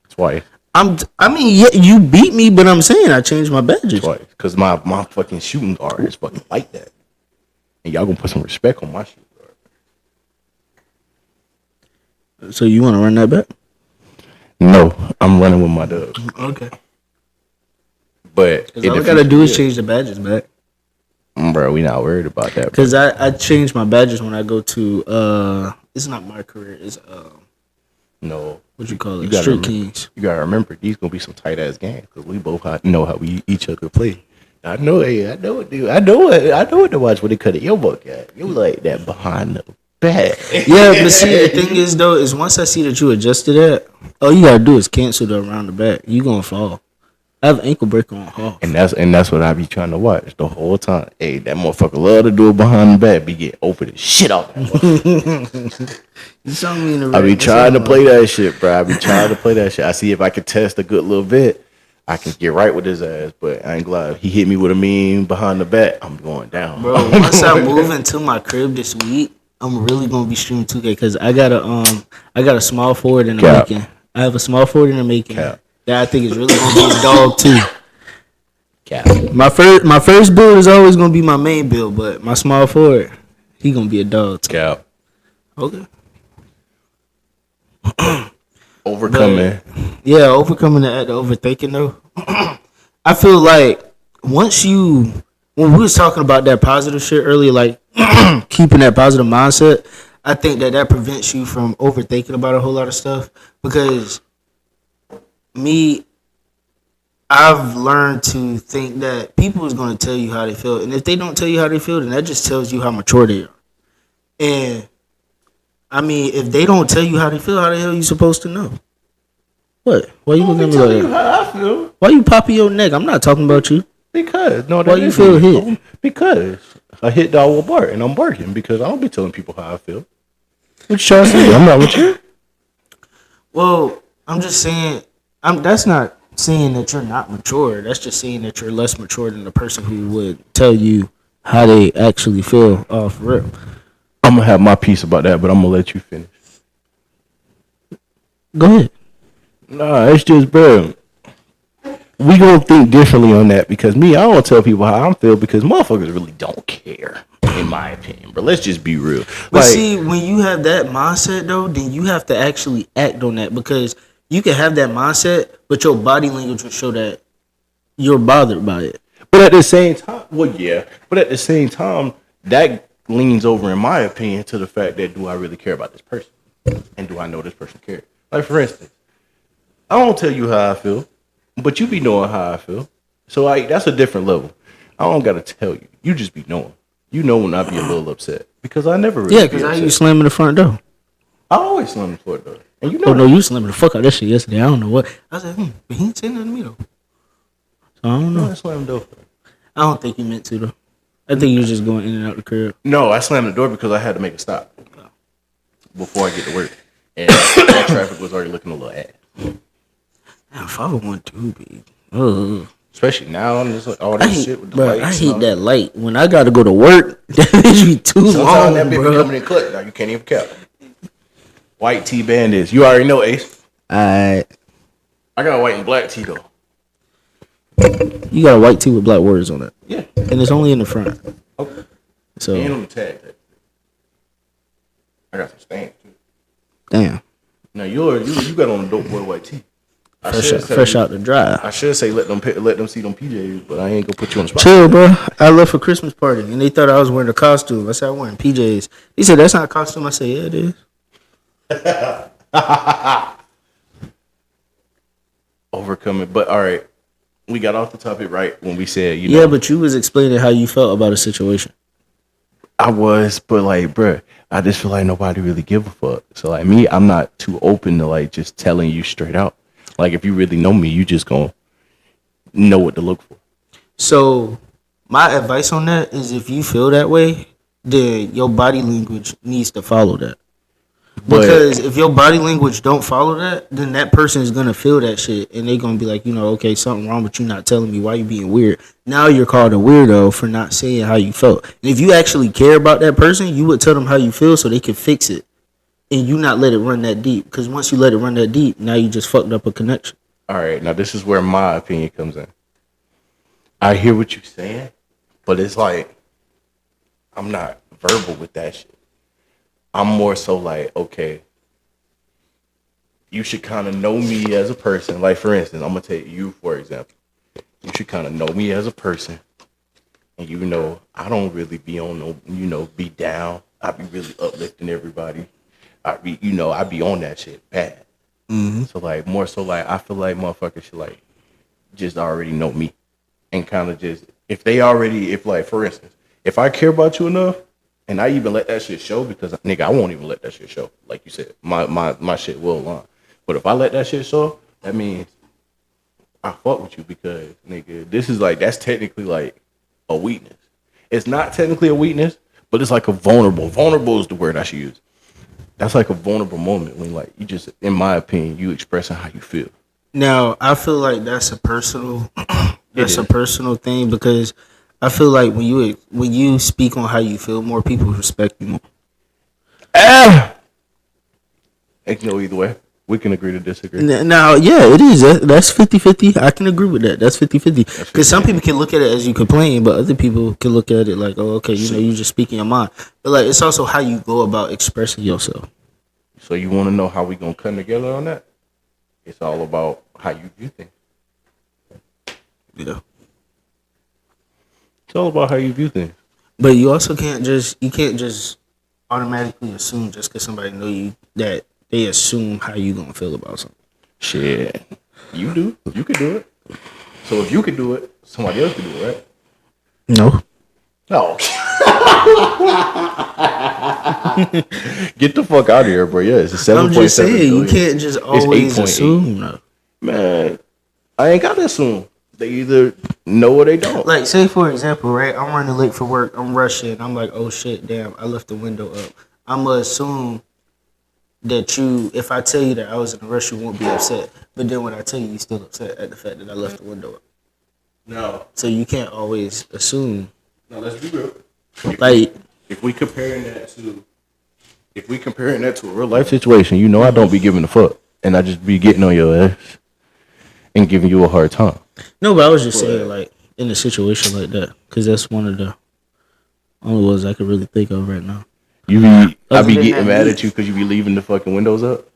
Twice. Yeah, you beat me, but I'm saying I changed my badges. Twice. Because my fucking shooting guard is fucking like that. and y'all gonna put some respect on my shit. So you want to run that back? No, I'm running with my dubs. Okay. But Because all I gotta do is change the badges back. Bro, we not worried about that. Because I change my badges when I go to it's not my career. It's no, what you call it? You Street Kings. You gotta remember these gonna be some tight ass games because we both know how we each other play. I know it, dude. I know what to watch when they cut it. Your book at you like that behind the back. Yeah, but see, the thing is though, is once I see that you adjusted that, all you gotta do is cancel the around the back. You gonna fall. I have ankle breaker on Hawk. And that's what I be trying to watch the whole time. Hey, that motherfucker love to do it behind the back. Be getting open and shit off. You saw me in the I be trying to play that shit, bro. I be trying to play that shit. I see if I can test a good little bit. I can get right with his ass, but I ain't glad he hit me with a mean behind the back. I'm going down, bro. Once I move into my crib this week, I'm really gonna be streaming 2K because I got a small forward in the making. I have a small forward in the making that I think is really gonna be a dog too. My first build is always gonna be my main build, but my small forward, he gonna be a dog too. Cap. Okay. Overcoming. Yeah, overcoming the overthinking though. I feel like when we was talking about that positive shit earlier, like keeping that positive mindset, I think that prevents you from overthinking about a whole lot of stuff. Because I've learned to think that people is going to tell you how they feel, and if they don't tell you how they feel, then that just tells you how mature they are. And I mean, if they don't tell you how they feel, how the hell are you supposed to know? What? Why you looking at me like that? How I feel. Why you popping your neck? I'm not talking about you. Because why you feel hit? Because a hit dog will bark, and I'm barking because I don't be telling people how I feel. What you trying to say? I'm not with you. Well, I'm just saying. That's not saying that you're not mature. That's just saying that you're less mature than the person who would tell you how they actually feel off rip. I'm gonna have my piece about that, but I'm gonna let you finish. Go ahead. Nah, it's just, bro. We gonna think differently on that because I don't tell people how I feel because motherfuckers really don't care, in my opinion. But let's just be real. But see, when you have that mindset though, then you have to actually act on that because you can have that mindset, but your body language will show that you're bothered by it. But at the same time, but at the same time, that leans over, in my opinion, to the fact that do I really care about this person? And do I know this person cares? Like, for instance, I don't tell you how I feel, but you be knowing how I feel. So, that's a different level. I don't got to tell you. You just be knowing. You know when I be a little upset. Because I never really because I you slamming the front door. I always slam the front door. And you know oh, no, you slamming the fuck out of that shit yesterday. I don't know what. I said, but he ain't saying nothing to me, though. So, I don't know. I slammed the door. I don't think you meant to, though. I think you was just going in and out the crib. No, I slammed the door because I had to make a stop before I get to work. And that traffic was already looking a little ass. Damn, 501 big. Ugh. Especially now on this all this shit with the lights. I hate that light. When I gotta go to work, that bitch be too long, that bitch be coming in clutch. Now you can't even count. White T Bandits. You already know, Ace. I got a white and black T though. You got a white tee with black words on it. Yeah. And it's only in the front. Okay. So and on the tag. I got some stains too. Damn. Now you got on a dope boy white tee. Fresh out the dry. I should say let them see them PJs, but I ain't gonna put you on the spot. Chill, bro. I left for Christmas party and they thought I was wearing a costume. I said I'm wearing PJs. He said that's not a costume. I said yeah, it is. Overcoming, but all right. We got off the topic right when we said, Yeah, but you was explaining how you felt about a situation. I was, but like, bruh, I just feel like nobody really give a fuck. So like me, I'm not too open to like just telling you straight out. Like if you really know me, you just gonna know what to look for. So my advice on that is if you feel that way, then your body language needs to follow that. Because if your body language don't follow that, then that person is gonna feel that shit, and they gonna be like, okay, something wrong with you not telling me. Why you being weird? Now you're called a weirdo for not saying how you felt. And if you actually care about that person, you would tell them how you feel so they can fix it, and you not let it run that deep. Because once you let it run that deep, now you just fucked up a connection. All right, now this is where my opinion comes in. I hear what you're saying, but it's like I'm not verbal with that shit. I'm more so like, okay, you should kind of know me as a person. Like, for instance, I'm gonna take you for example. You should kind of know me as a person, and I don't really be on no, be down. I be really uplifting everybody. I be on that shit bad. Mm-hmm. So like, more so like, I feel like motherfuckers should like just already know me, and kind of just if like for instance, if I care about you enough. And I even let that shit show because, nigga, I won't even let that shit show. Like you said, my shit will align. But if I let that shit show, that means I fuck with you because, nigga, that's technically like a weakness. It's not technically a weakness, but it's like a vulnerable. Vulnerable is the word I should use. That's like a vulnerable moment when, like, you just, in my opinion, you expressing how you feel. Now, I feel like that's a personal thing because I feel like when you speak on how you feel, more people respect you more. It can go either way. We can agree to disagree. Now, yeah, it is. That's 50-50. I can agree with that. That's 50-50. Because some people can look at it as you complain, but other people can look at it like, oh, okay, you just speaking your mind. But like, it's also how you go about expressing yourself. So you want to know how we gonna come together on that? It's all about how you view things. Yeah. It's all about how you view things. But you also can't just automatically assume just because somebody know you that they assume how you gonna feel about something. Shit, you do. You can do it. So if you can do it, somebody else can do it, right? No. Oh. Get the fuck out of here, bro. Yeah, it's a 7.7 I'm just saying billion. you can't just always assume. No. Man, I ain't gotta assume. They either know or they don't. Like, say for example, right? I'm running late for work. I'm rushing. I'm like, oh shit, damn! I left the window up. I'ma assume that if I tell you that I was in a rush, you won't be upset. But then when I tell you, you're still upset at the fact that I left the window up. No. So you can't always assume. No, let's be real. If we comparing that to a real life situation, I don't be giving a fuck, and I just be getting on your ass and giving you a hard time. No, but I was just saying, like, in a situation like that, because that's one of the only ones I could really think of right now. I be getting mad at you because you be leaving the fucking windows up.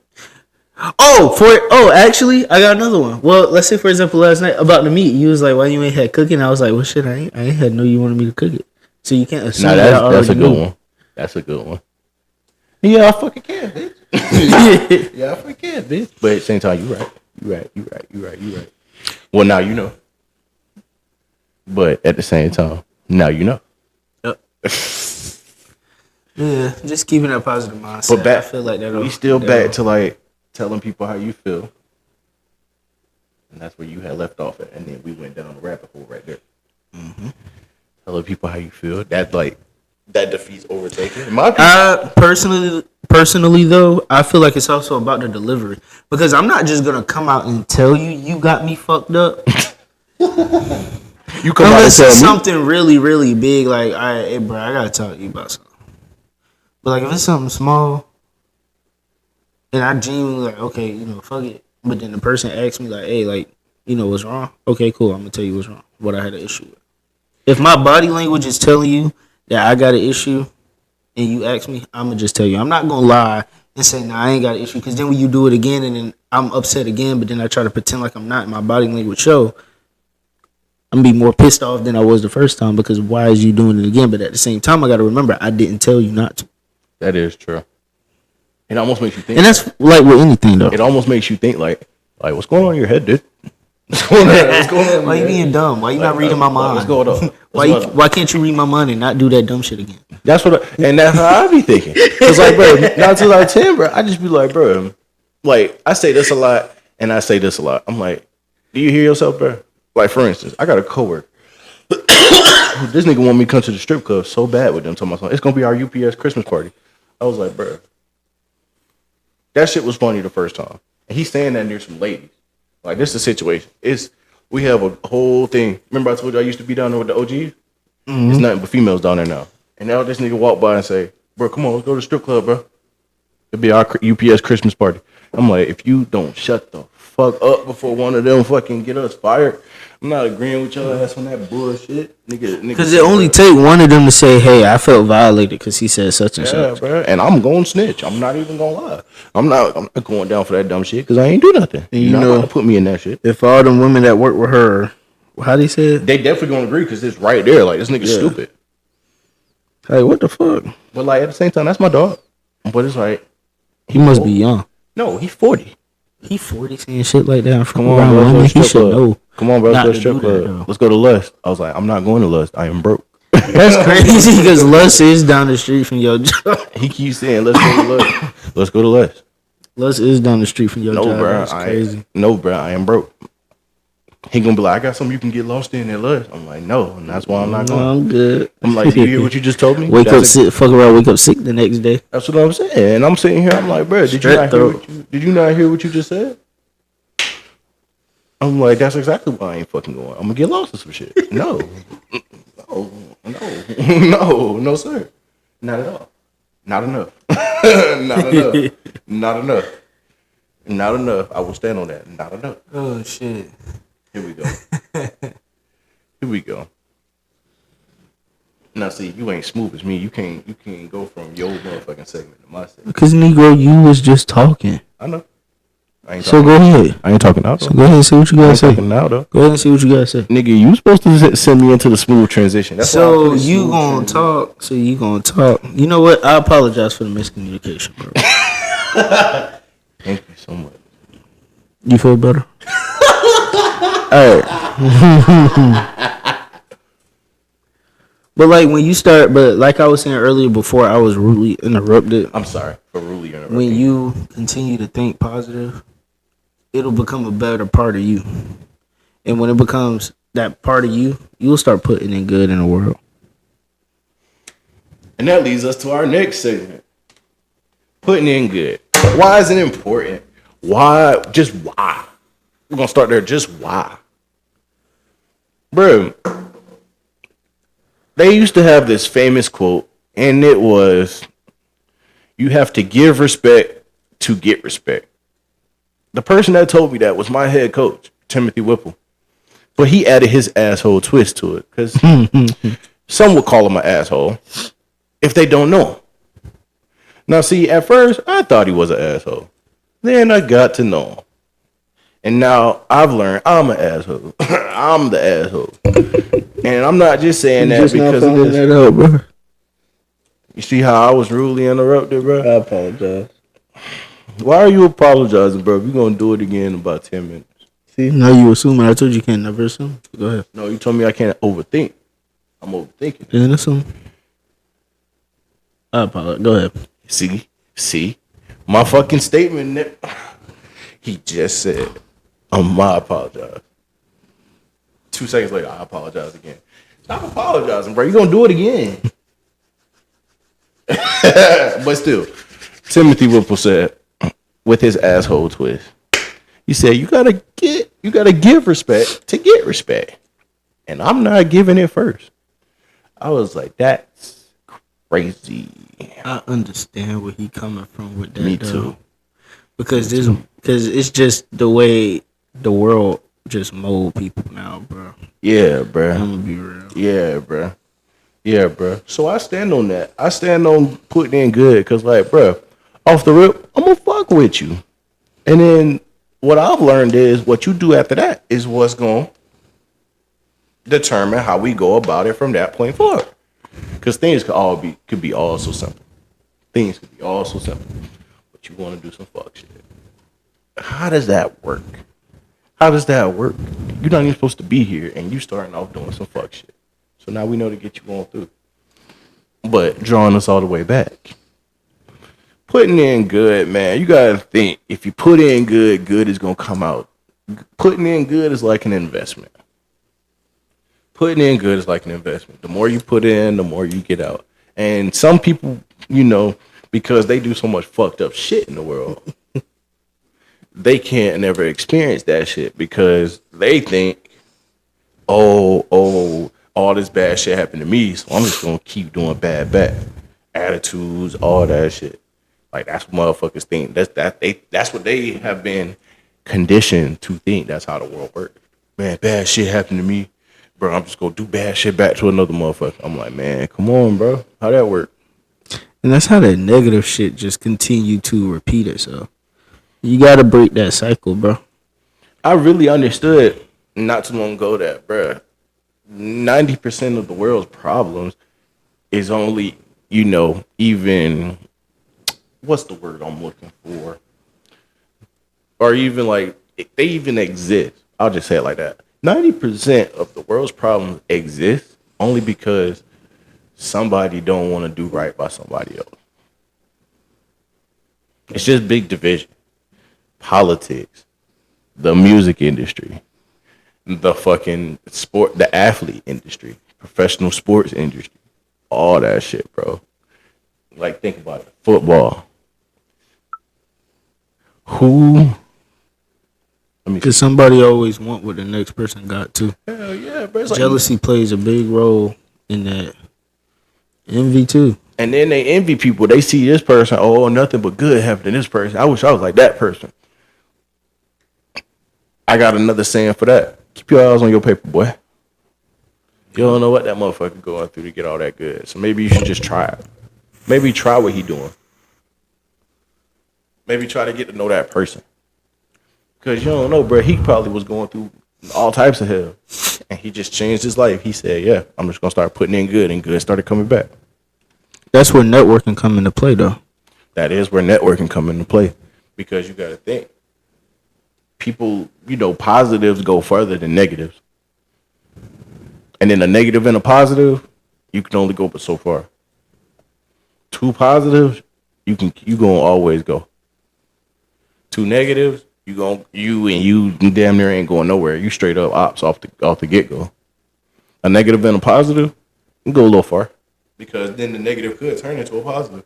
Actually, I got another one. Well, let's say for example, last night about the meat, you was like, "Why you ain't had cooking?" I was like, "Well, shit, I ain't had no. You wanted me to cook it, so you can't assume that's a good one. That's a good one. Yeah, I fucking can, bitch. Yeah, I fucking can, bitch. But at the same time, you right. Well, now you know. But at the same time, now you know. Yep. Yeah, just keeping that positive mindset. But I feel like that. We still back to like telling people how you feel, and that's where you had left off at, and then we went down the rabbit hole right there. Mm-hmm. Telling people how you feel, that defeats overtaking. In my opinion, personally though, I feel like it's also about the delivery because I'm not just gonna come out and tell you got me fucked up. You come out and tell me something really, really big, like, all right, hey, bro, I gotta talk to you about something. But like, if it's something small, and I genuinely like, okay, fuck it. But then the person asks me like, hey, like, what's wrong? Okay, cool. I'm gonna tell you what's wrong. What I had an issue with. If my body language is telling you that I got an issue, and you ask me, I'm gonna just tell you. I'm not gonna lie and say, nah, I ain't got an issue. Because then when you do it again, and then I'm upset again, but then I try to pretend like I'm not, and my body language show, I'm gonna be more pissed off than I was the first time because why is you doing it again? But at the same time, I gotta remember I didn't tell you not to. That is true. It almost makes you think. And that's like with anything though. It almost makes you think like what's going on in your head, dude? What's going on? Why you being dumb? Why you not reading my mind? What's going on? Why can't you read my mind and not do that dumb shit again? That's how I be thinking. Cause like, bro, 9 times out of 10, bro, I just be like, bro, like I say this a lot and I say this a lot. I'm like, do you hear yourself, bro? Like for instance, I got a coworker. This nigga want me to come to the strip club so bad with them. Talking about it's gonna be our UPS Christmas party. I was like, bro, that shit was funny the first time. And he's saying that near some ladies. Like, this is the situation. We have a whole thing. Remember I told you I used to be down there with the OGs? Mm-hmm. It's nothing but females down there now. And now this nigga walk by and say, bro, come on, let's go to the strip club, bro. It'll be our UPS Christmas party. I'm like, if you don't shut the fuck up before one of them fucking get us fired, I'm not agreeing with your ass on that bullshit, nigga. Because it only take one of them to say, "Hey, I felt violated because he said such and yeah, such." bro. And I'm going to snitch. I'm not even gonna lie. I'm not going down for that dumb shit because I ain't do nothing. And You're not gonna put me in that shit. If all them women that work with her, how do you say it? They definitely gonna agree because it's right there. Like, this nigga's stupid. Hey, what the fuck? But like at the same time, that's my dog. But it's like He must be young. no, he's 40. He 40 saying shit like that. Come on, bro. Women. Let's He go to should strip club. know. Come on, bro. not Let's to go to do strip that, club. though. Let's go to Lust. I was like, I'm not going to Lust. I am broke. That's crazy because Lust is down the street from your job. He keeps saying, let's go to Lust. Let's go to Lust. Lust is down the street from your No, job. bro. That's crazy. I am broke. He gonna be like, I got something you can get lost in at Lust. I'm like, no, and that's why I'm not No, going. I'm good. I'm like, do you hear what you just told me? Wake up That's sick, fuck around, wake up sick the next day. That's what I'm saying. And I'm sitting here, I'm like, bro, did you not hear what you just said? I'm like, that's exactly why I ain't fucking going. I'm gonna get lost in some shit. No, no, sir, not at all. Not enough. Not enough. I will stand on that. Not enough. Oh shit. Here we go. Now see, you ain't smooth as me. You can't go from your motherfucking segment to my segment. Because Negro, you was just talking. I know. I ain't So talking. go ahead. I ain't talking now though. So go ahead and see what you I gotta ain't say. talking now though. Go ahead and see what you gotta say. Nigga, you supposed to send me into the smooth transition. That's why I So put it you smooth gonna transition. talk. So you gonna talk. You know what? I apologize for the miscommunication, bro. Thank you so much. You feel better? But like when you start, but like I was saying earlier before I was rudely interrupted, I'm sorry for rudely interrupting. when you continue to think positive, it'll become a better part of you. And when it becomes that part of you, you'll start putting in good in the world. And that leads us to our next segment. Putting in good. Why is it important? Why? Just why? We're gonna start there. Just why? Bro, they used to have this famous quote, and it was, you have to give respect to get respect. The person that told me that was my head coach, Timothy Whipple. But he added his asshole twist to it, because some would call him an asshole if they don't know him. Now, see, at first, I thought he was an asshole. Then I got to know him. And now I've learned I'm an asshole. I'm the asshole. And I'm not just saying that because of this. That up, bro. You see how I was rudely interrupted, bro? I apologize. Why are you apologizing, bro? We're going to do it again in about 10 minutes. See, now you assuming. I told you can't never assume. Go ahead. No, you told me I can't overthink. I'm overthinking. Then assume. I apologize. Go ahead. See? My fucking statement, he just said, I apologize. 2 seconds later, I apologize again. Stop apologizing, bro. You're going to do it again. But still, Timothy Whipple said, with his asshole twist, he said, you gotta give respect to get respect. And I'm not giving it first. I was like, that's crazy. I understand where he coming from with that. Me though. too. Because it's just the way the world just mold people now, bro. Yeah, bro. I'm gonna be real. Yeah, bro. So I stand on that. I stand on putting in good because, like, bro, off the rip, I'm gonna fuck with you. And then what I've learned is what you do after that is what's gonna determine how we go about it from that point forward. Because things could be all so simple. Things could be all so simple. But you want to do some fuck shit. How does that work? You're not even supposed to be here, and you starting off doing some fuck shit. So now we know to get you going through. But drawing us all the way back. Putting in good, man. You gotta think, if you put in good, good is gonna come out. Putting in good is like an investment. Putting in good is like an investment. The more you put in, the more you get out. And some people, because they do so much fucked up shit in the world, they can't never experience that shit because they think, oh, all this bad shit happened to me, so I'm just gonna keep doing bad attitudes, all that shit. Like that's what motherfuckers think. That's what they have been conditioned to think. That's how the world works. Man, bad shit happened to me, bro. I'm just gonna do bad shit back to another motherfucker. I'm like, man, come on, bro. How that work? And that's how that negative shit just continue to repeat itself. You gotta break that cycle, bro. I really understood not too long ago that, bro, 90% of the world's problems is only, even what's the word I'm looking for? Or even like they even exist. I'll just say it like that. 90% of the world's problems exist only because somebody don't want to do right by somebody else. It's just big division. Politics, the music industry, the fucking sport, the athlete industry, professional sports industry, all that shit, bro. Like, think about it. Football. Because somebody always want what the next person got too. Hell yeah, bro. It's like, Jealousy plays a big role in that. Envy too. and then they envy people. They see this person, oh, nothing but good happened to this person. I wish I was like that person. I got another saying for that. Keep your eyes on your paper, boy. You don't know what that motherfucker going through to get all that good. So maybe you should just try it. Maybe try what he doing. Maybe try to get to know that person. Because you don't know, bro. He probably was going through all types of hell. And he just changed his life. He said, yeah, I'm just going to start putting in good. And good started coming back. That's where networking come into play, though. That is where networking come into play. Because you got to think. People, positives go further than negatives. And then a negative and a positive, you can only go but so far. Two positives, you gonna always go. Two negatives, you damn near ain't going nowhere. You straight up ops off the get go. A negative and a positive, you can go a little far. Because then the negative could turn into a positive.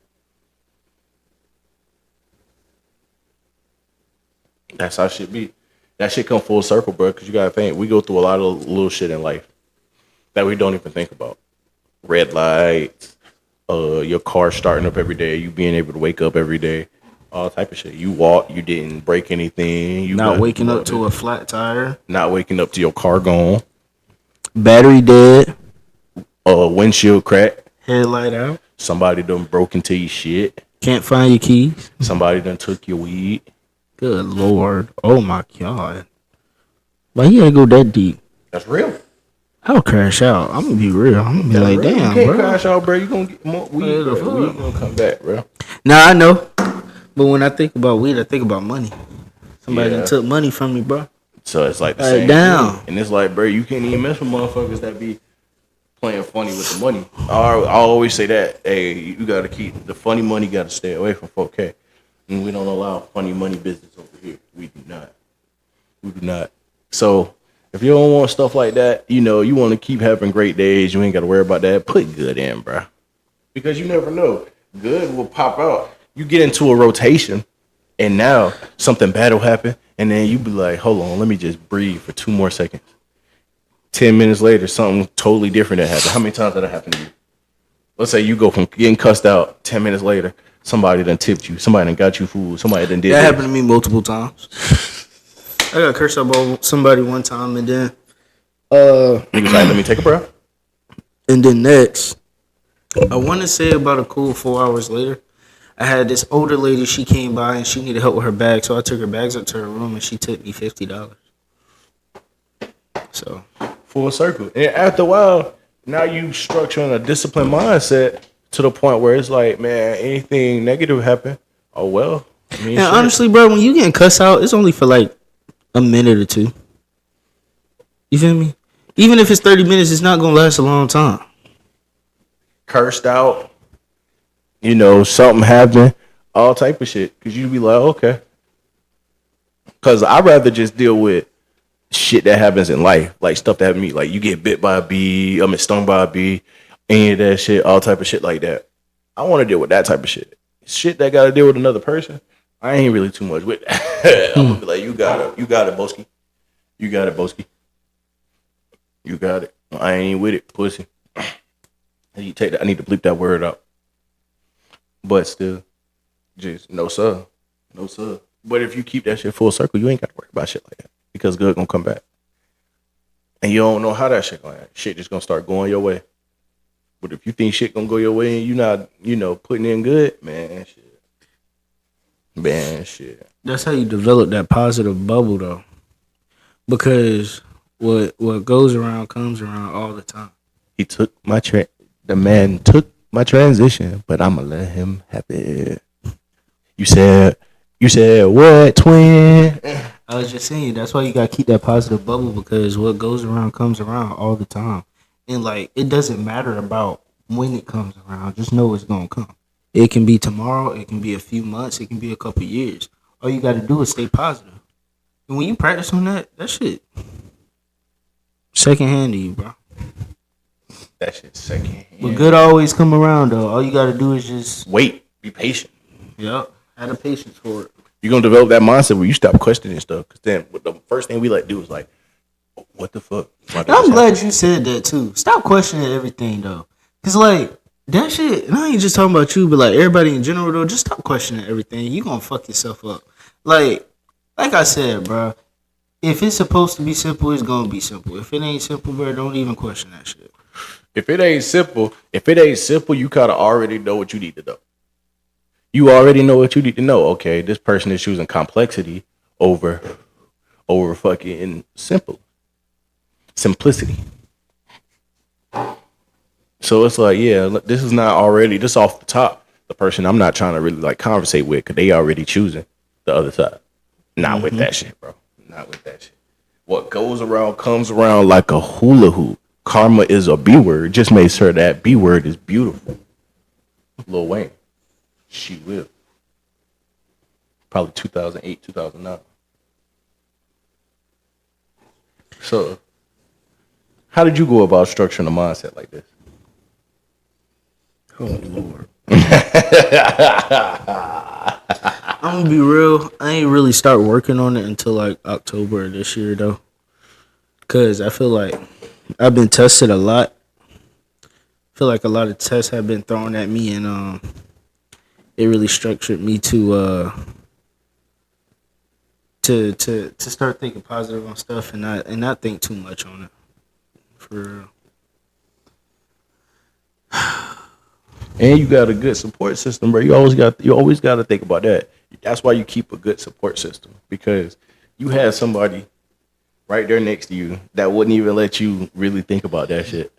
That's how it should be. That shit come full circle, bro. Because you gotta think, we go through a lot of little shit in life that we don't even think about. Red lights, your car starting up every day, you being able to wake up every day, all type of shit. You walk, you didn't break anything. You not waking up to a flat tire. Not waking up to your car gone. Battery dead. Windshield cracked. Headlight out. Somebody done broke into your shit. Can't find your keys. Somebody done took your weed. Good Lord. Oh my God. Why you gotta go that deep? That's real. I'll crash out. I'm gonna be real. I'm gonna be like, real. damn, you can't bro. crash out, bro. You gonna get more weed, bro. Weed gonna come back, bro. Nah, I know. But when I think about weed, I think about money. Somebody Yeah. done took money from me, bro. So it's like the Like, same damn. thing. And it's like, bro, you can't even mess with motherfuckers that be playing funny with the money. I always say that, hey, you gotta keep the funny money, gotta stay away from 4K. And we don't allow funny money business over here. We do not. We do not. So if you don't want stuff like that, you want to keep having great days, you ain't got to worry about that. Put good in, bro. Because you never know. Good will pop out. You get into a rotation, and now something bad will happen, and then you be like, hold on, let me just breathe for 2 more seconds. 10 minutes later, something totally different that happened. How many times did that happen to you? Let's say you go from getting cussed out, 10 minutes later, somebody done tipped you, somebody done got you food, somebody done did That this. happened to me multiple times. I got cursed out by somebody one time, and then You was like, let me take a breath. and then next, I want to say about a cool 4 hours later, I had this older lady. She came by and she needed help with her bag, so I took her bags up to her room and she tipped me $50. So Full circle. And after a while, now you structuring a disciplined mindset to the point where it's like, man, anything negative happen, oh well. I mean, and shit. honestly, bro, when you getting cussed out, it's only for like a minute or two. You feel me? Even if it's 30 minutes, it's not gonna last a long time. Cursed out, something happened, all type of shit. Cause you be like, okay. Cause I'd rather just deal with shit that happens in life, like stuff that happens to me. Like you get bit by a bee, stung by a bee, any of that shit, all type of shit like that. I want to deal with that type of shit. Shit that got to deal with another person, I ain't really too much with that. I'm gonna be like, you got it, Boski. You got it, Boski. You got it. I ain't with it, pussy. You take that. I need to bleep that word out. But still, Just no sir. No sir. But if you keep that shit full circle, you ain't gotta worry about shit like that. Because good gonna come back. And you don't know how that shit gonna happen. Shit just gonna start going your way. But if you think shit gonna go your way and you not, putting in good, man, shit. Man, shit. That's how you develop that positive bubble, though. Because what goes around comes around all the time. He took the man took my transition, but I'ma let him have it. You said what, twin? I was just saying, that's why you gotta keep that positive bubble, because what goes around comes around all the time. And like, it doesn't matter about when it comes around, just know it's gonna come. It can be tomorrow, it can be a few months, it can be a couple years. All you gotta do is stay positive. And when you practice on that shit secondhand to you, bro. That shit secondhand. But good always come around, though. All you gotta do is just wait, be patient. Yep, have the patience for it. You're gonna develop that mindset where you stop questioning stuff. Because then the first thing we like do is like, what the fuck? I'm glad you said that too. Stop questioning everything though. Cause like that shit, and I ain't just talking about you, but like everybody in general though, just stop questioning everything. You gonna fuck yourself up. Like I said, bro, if it's supposed to be simple, it's gonna be simple. If it ain't simple, bro, don't even question that shit. If it ain't simple, you kinda already know what you need to know. You already know what you need to know. Okay, this person is choosing complexity over fucking simplicity. So it's like, yeah, this is not already, this off the top. The person I'm not trying to really like conversate with, because they already choosing the other side. Not with that shit, bro. Not with that shit. What goes around comes around like a hula hoop. Karma is a B word. Just make sure that B word is beautiful. Lil Wayne. She will. Probably 2008, 2009. So, how did you go about structuring a mindset like this? Oh Lord. I'm gonna be real. I ain't really start working on it until like October of this year though. Cause I feel like I've been tested a lot. I feel like a lot of tests have been thrown at me, and it really structured me to start thinking positive on stuff and not think too much on it. For real. And you got a good support system, bro. You always got to think about that. That's why you keep a good support system, because you have somebody right there next to you that wouldn't even let you really think about that shit.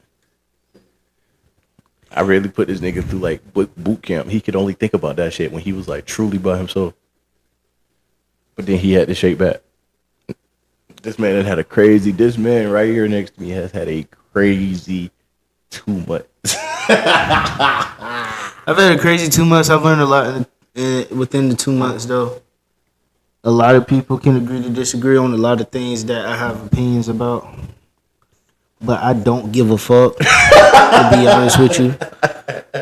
I really put this nigga through like boot camp. He could only think about that shit when he was like truly by himself. But then he had to shake back. This man this man right here next to me has had a crazy 2 months. I've had a crazy 2 months. I've learned a lot within the 2 months, though. A lot of people can agree to disagree on a lot of things that I have opinions about. But I don't give a fuck, to be honest with you.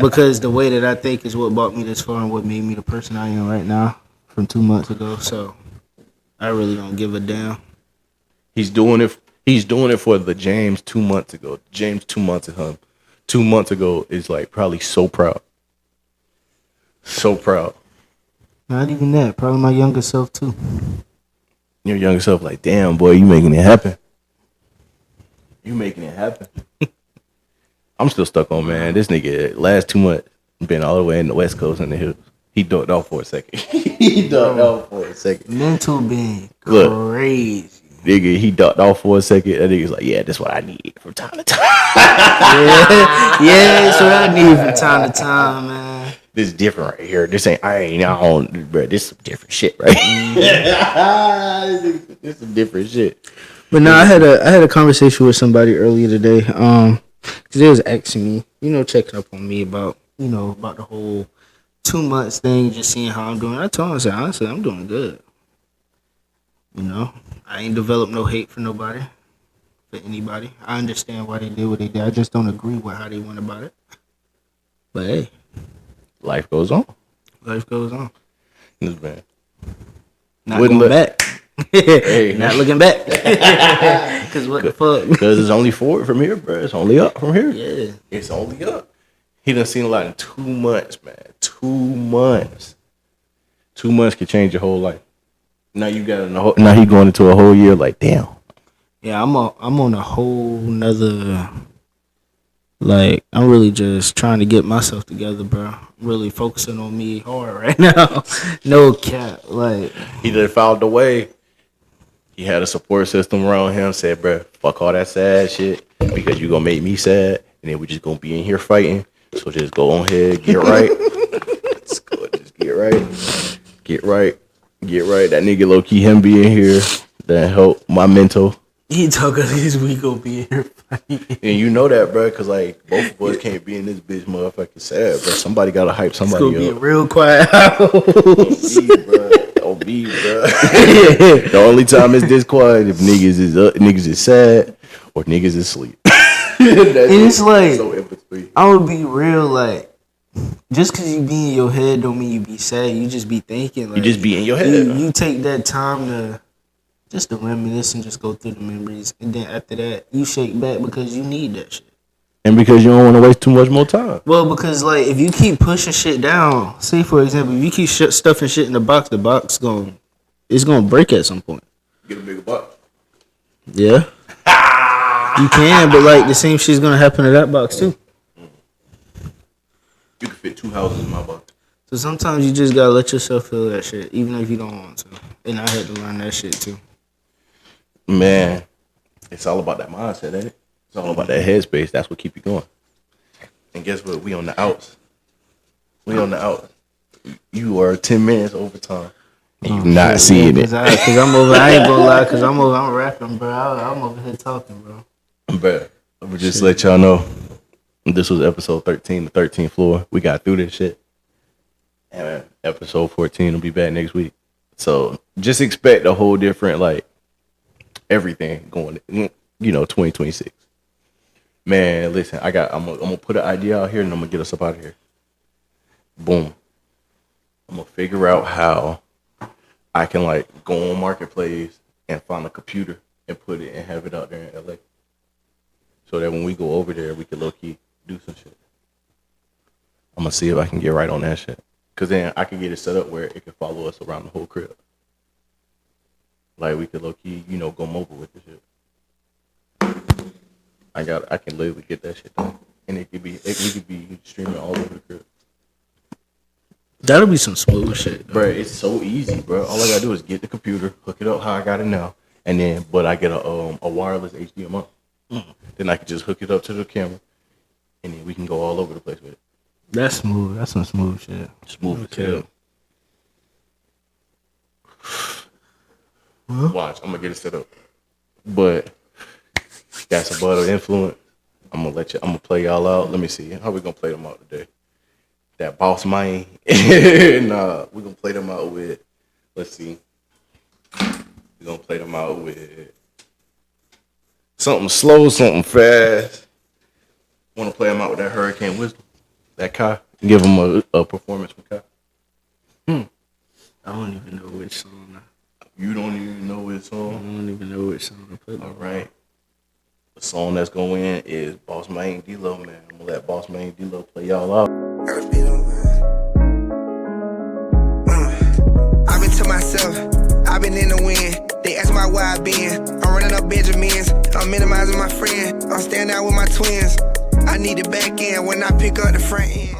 Because the way that I think is what brought me this far and what made me the person I am right now from 2 months ago. So I really don't give a damn. He's doing it for the James 2 months ago. James 2 months ago. 2 months ago is like probably so proud. So proud. Not even that. Probably my younger self too. Your younger self like, damn boy, you making it happen. You making it happen. I'm still stuck on, man. This nigga last 2 months been all the way in the West Coast in the hills. He ducked off for a second. Mental being Look, crazy. Nigga, he ducked off for a second. That nigga's like, yeah, that's what I need from time to time. yeah, that's what I need from time to time, man. This is different right here. This ain't, bro, this is some different shit, right? This is some different shit. But no, I had a conversation with somebody earlier today. Cause they was asking me, checking up on me about the whole 2 months thing, just seeing how I'm doing. I told him, I said, honestly, I'm doing good. I ain't developed no hate for nobody, for anybody. I understand why they did what they did. I just don't agree with how they went about it. But hey, life goes on. Life goes on. This man. Not going back. Hey, not looking back. Cause what the fuck? Because it's only forward from here, bro. It's only up from here. Yeah. It's only up. He done seen a lot in 2 months, man. 2 months. 2 months can change your whole life. Now you got now he going into a whole year like damn. Yeah, I'm on a whole nother. Like, I'm really just trying to get myself together, bro. I'm really focusing on me hard right now. No cap. Like, He just found the way. He had a support system around him. Said, bro, fuck all that sad shit because you gonna make me sad, and then we just gonna be in here fighting. So just go on ahead, get right. Just get right. Get right. Get right. That nigga low key him being here that help my mental. he talking this week gonna be here fighting. And you know that, bro, because like both of us can't be in this bitch motherfucking sad, bro. Somebody gotta hype It's somebody gonna be a up. real quiet house. Don't be, bro. The only time it's this quiet if niggas is sad or niggas is asleep. And it's like, so in between. I would be real, like, just because you be in your head don't mean you be sad. You just be thinking. Like, You just be in your head. You take that time to just to reminisce and just go through the memories. And then after that, you shake back because you need that shit. And because you don't want to waste too much more time. Well, because, like, if you keep pushing shit down, say, for example, if you keep stuffing shit in the box it's going to break at some point. Get a bigger box. Yeah. You can, but, like, the same shit's going to happen to that box, too. You can fit 2 houses in my box. So sometimes you just got to let yourself feel that shit, even if you don't want to. And I had to learn that shit, too. Man, it's all about that mindset, ain't it? It's all about that headspace. That's what keep you going. And guess what? We on the outs. We on the outs. You are 10 minutes overtime. And you not seeing it. Cause I'm over. I ain't gonna lie. Cause I'm over. I'm rapping, bro. I'm over here talking, bro. But I'm gonna just let y'all know. This was episode 13, the 13th floor. We got through this shit. And episode 14 will be back next week. So just expect a whole different, like, everything going, 2026. Man, listen, I'm gonna put an idea out here and I'm gonna get us up out of here. Boom. I'm gonna figure out how I can, like, go on Marketplace and find a computer and put it and have it out there in LA. So that when we go over there, we can low key do some shit. I'm gonna see if I can get right on that shit. Cause then I can get it set up where it can follow us around the whole crib. Like, we could low key, go mobile with the shit. I can literally get that shit done. And we could be streaming all over the crib. That'll be some smooth shit, Bro, it's so easy, bro. All I gotta do is get the computer, hook it up how I got it now, and then I get a wireless HDMI. Then I can just hook it up to the camera, and then we can go all over the place with it. That's smooth. That's some smooth shit. Smooth as hell. Watch, I'm gonna get it set up. But that's a butter influence. I'm gonna play y'all out. Let me see. How we gonna play them out today? That Boss Man. Nah, we're gonna play them out with, let's see. We're gonna play them out with something slow, something fast. Wanna play them out with that Hurricane Wisdom? That Kai? Give them a performance with Kai. I don't even know which song. You don't even know which I song? don't even know which song to put. All right. The song that's going in is Boss Man D-Lo, man. I'm gonna let Boss Man D-Lo play y'all out. I've been to myself, I've been in the wind. They ask my where I been. I'm running up Benjamins, I'm minimizing my friend. I'm standing out with my twins. I need the back end when I pick up the front end.